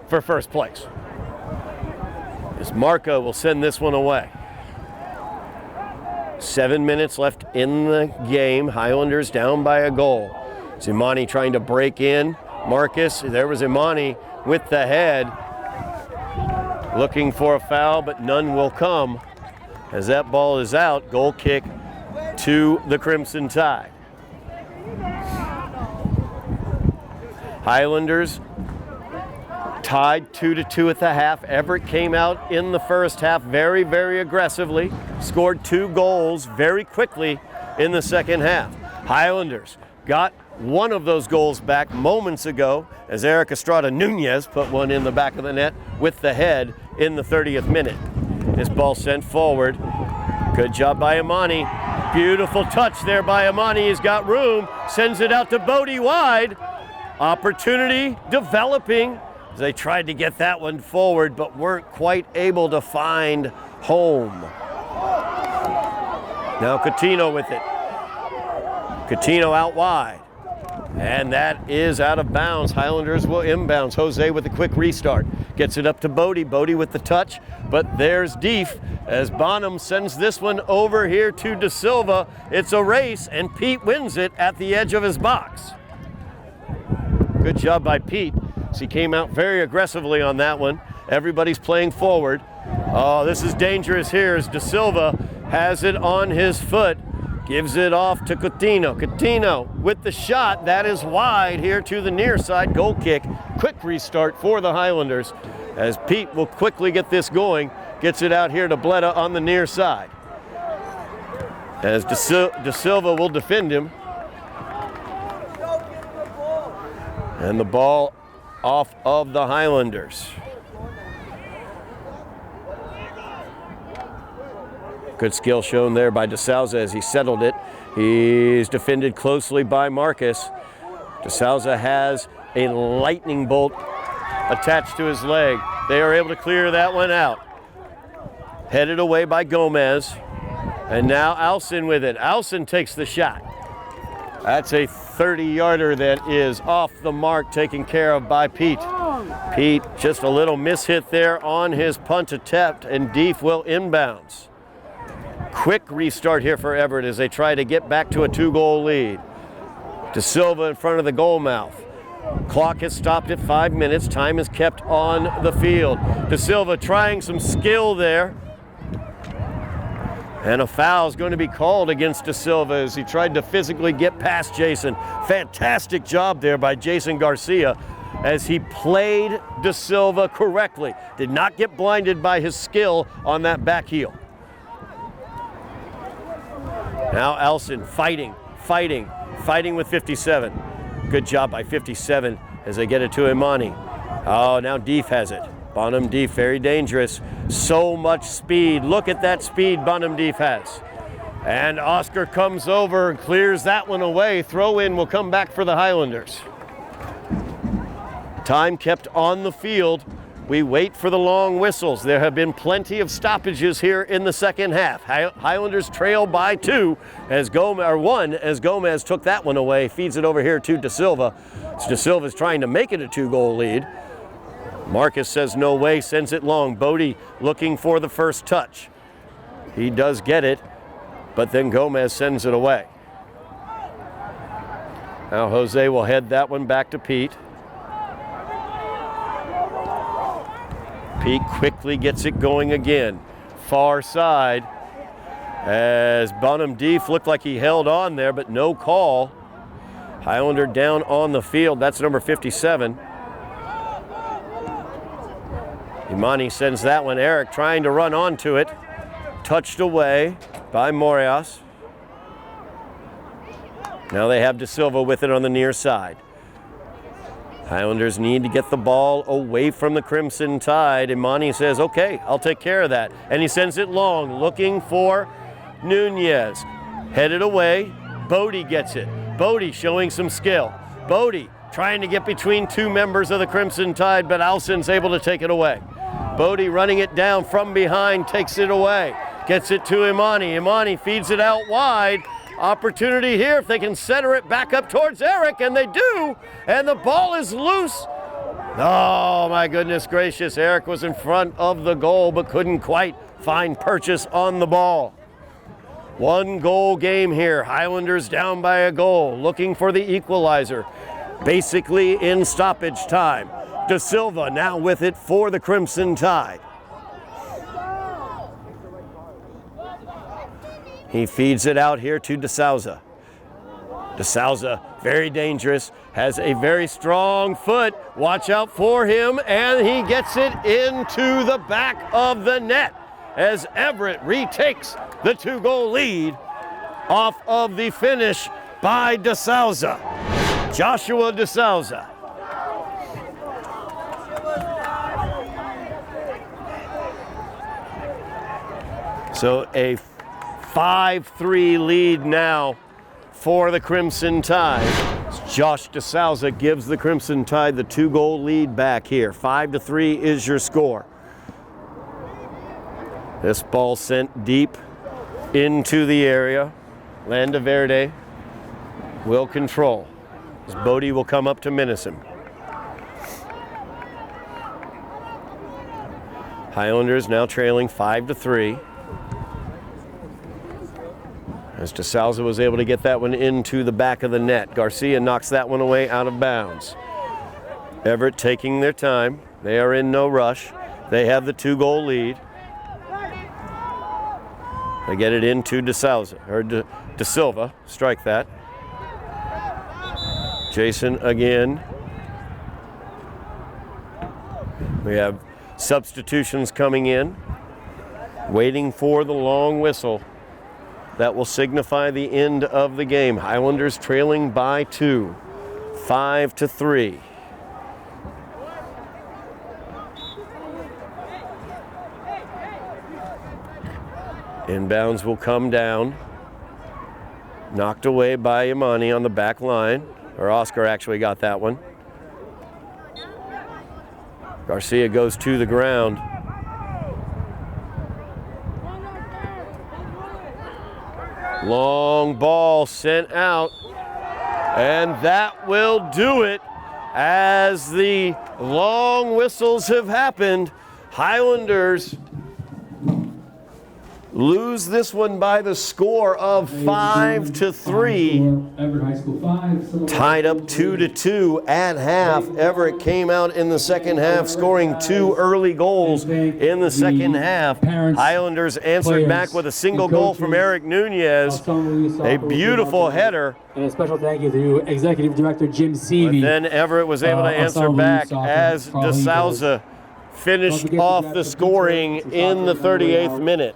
for first place. As Marco will send this one away. 7 minutes left in the game. Highlanders down by a goal. It's Imani trying to break in. Marcus, there was Imani with the head. Looking for a foul, but none will come. As that ball is out, goal kick to the Crimson Tide. Highlanders tied 2-2 at the half. Everett came out in the first half very, very aggressively. Scored 2 goals very quickly in the second half. Highlanders got one of those goals back moments ago as Eric Estrada Nunez put one in the back of the net with the head in the 30th minute. This ball sent forward. Good job by Imani. Beautiful touch there by Imani. He's got room. Sends it out to Bodie wide. Opportunity developing as they tried to get that one forward but weren't quite able to find home. Now Coutinho with it. Coutinho out wide. And that is out of bounds. Highlanders will inbounds. Jose with a quick restart. Gets it up to Bodie. Bodie with the touch. But there's Deef as Bonham sends this one over here to De Silva. It's a race, and Pete wins it at the edge of his box. Good job by Pete. So he came out very aggressively on that one. Everybody's playing forward. Oh, this is dangerous here as De Silva has it on his foot. Gives it off to Coutinho. Coutinho with the shot. That is wide here to the near side. Goal kick. Quick restart for the Highlanders as Pete will quickly get this going. Gets it out here to Bleda on the near side. As De Silva will defend him. And the ball off of the Highlanders. Good skill shown there by De Souza as he settled it. He's defended closely by Marcus. De Souza has a lightning bolt attached to his leg. They are able to clear that one out. Headed away by Gomez. And now Alson with it. Alson takes the shot. That's a 30-yarder that is off the mark, taken care of by Pete. Pete, just a little mishit there on his punt attempt, and Deef will inbounds. Quick restart here for Everett as they try to get back to a 2-goal lead. De Silva in front of the goal mouth. Clock has stopped at 5 minutes. Time is kept on the field. De Silva trying some skill there. And a foul is going to be called against De Silva as he tried to physically get past Jason. Fantastic job there by Jason Garcia as he played De Silva correctly. Did not get blinded by his skill on that back heel. Now Elson fighting with 57. Good job by 57 as they get it to Imani. Oh, now Deef has it. Bonham Deef, very dangerous. So much speed. Look at that speed Bonham Deef has. And Oscar comes over and clears that one away. Throw in will come back for the Highlanders. Time kept on the field. We wait for the long whistles. There have been plenty of stoppages here in the second half. Highlanders trail by 1 as Gomez took that one away, feeds it over here to De Silva. De Silva's trying to make it a 2-goal lead. Marcus says no way, sends it long. Bodie looking for the first touch. He does get it, but then Gomez sends it away. Now Jose will head that one back to Pete. Pete quickly gets it going again. Far side as Bonham Deef looked like he held on there, but no call. Highlander down on the field. That's number 57. Imani sends that one. Eric trying to run onto it. Touched away by Morias. Now they have De Silva with it on the near side. Highlanders need to get the ball away from the Crimson Tide. Imani says, okay, I'll take care of that. And he sends it long, looking for Nunez. Headed away, Bodie gets it. Bodie showing some skill. Bodie trying to get between 2 members of the Crimson Tide, but Alson's able to take it away. Bodie running it down from behind, takes it away. Gets it to Imani. Imani feeds it out wide. Opportunity here if they can center it back up towards Eric, and they do, and the ball is loose. Oh my goodness gracious, Eric was in front of the goal but couldn't quite find purchase on the ball. 1-goal game here, Highlanders down by a goal, looking for the equalizer, basically in stoppage time. De Silva now with it for the Crimson Tide. He feeds it out here to De Souza. De Souza, very dangerous, has a very strong foot. Watch out for him, and he gets it into the back of the net as Everett retakes the 2-goal lead off of the finish by De Souza. Joshua De Souza. So a 5-3 lead now for the Crimson Tide. Josh De Souza gives the Crimson Tide the 2-goal lead back here. 5-3 is your score. This ball sent deep into the area. Landaverde will control. As Bodie will come up to menace him. Highlanders now trailing 5-3. As De Souza was able to get that one into the back of the net. Garcia knocks that one away out of bounds. Everett taking their time. They are in no rush. They have the 2-goal lead. They get it into De Souza, or De Silva, strike that. Jason again. We have substitutions coming in, waiting for the long whistle. That will signify the end of the game. Highlanders trailing by 2, 5-3. Inbounds will come down. Knocked away by Imani on the back line. Or Oscar actually got that one. Garcia goes to the ground. Long ball sent out. And that will do it as the long whistles have happened. Highlanders lose this one by the score of 5-3. Everett High School 5. Tied up 2-2 at half. Everett came out in the second half, scoring 2 early goals in the second half. Highlanders answered back with a single goal from Eric Nunez. A beautiful header. And a special thank you to Executive Director Jim Seavey. Then Everett was able to answer back as De Souza finished off the scoring in the 38th minute.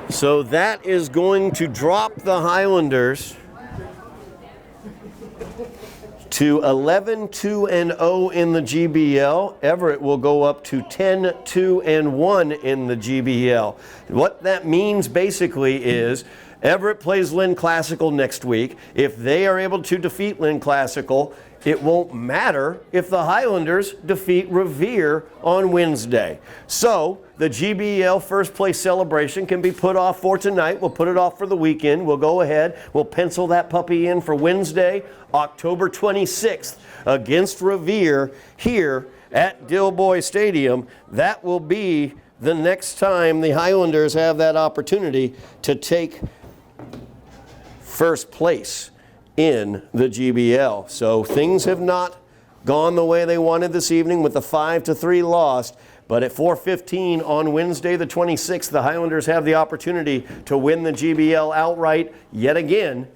So that is going to drop the Highlanders to 11-2-0 in the GBL. Everett will go up to 10-2-1 in the GBL. What that means basically is Everett plays Lynn Classical next week. If they are able to defeat Lynn Classical, it won't matter if the Highlanders defeat Revere on Wednesday. So the GBL first place celebration can be put off for tonight. We'll put it off for the weekend. We'll go ahead. We'll pencil that puppy in for Wednesday, October 26th against Revere here at Dilboy Stadium. That will be the next time the Highlanders have that opportunity to take first place in the GBL. So things have not gone the way they wanted this evening with the 5-3 loss. But at 4:15 on Wednesday the 26th, the Highlanders have the opportunity to win the GBL outright yet again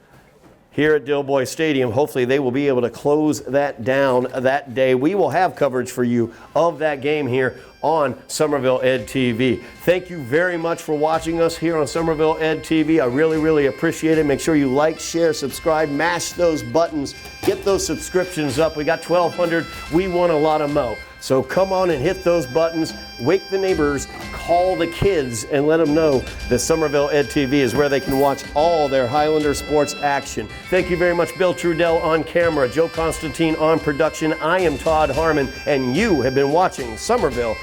here at Dilboy Stadium. Hopefully they will be able to close that down that day. We will have coverage for you of that game here on Somerville Ed TV. Thank you very much for watching us here on Somerville Ed TV. I really, really appreciate it. Make sure you like, share, subscribe, mash those buttons, get those subscriptions up. We got 1,200. We want a lot of mo. So come on and hit those buttons, wake the neighbors, call the kids, and let them know that Somerville Ed TV is where they can watch all their Highlander sports action. Thank you very much, Bill Trudell on camera, Joe Constantine on production. I am Todd Harmon, and you have been watching Somerville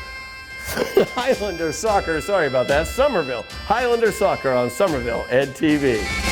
Highlander Soccer. Sorry about that. Somerville Highlander Soccer on Somerville Ed TV.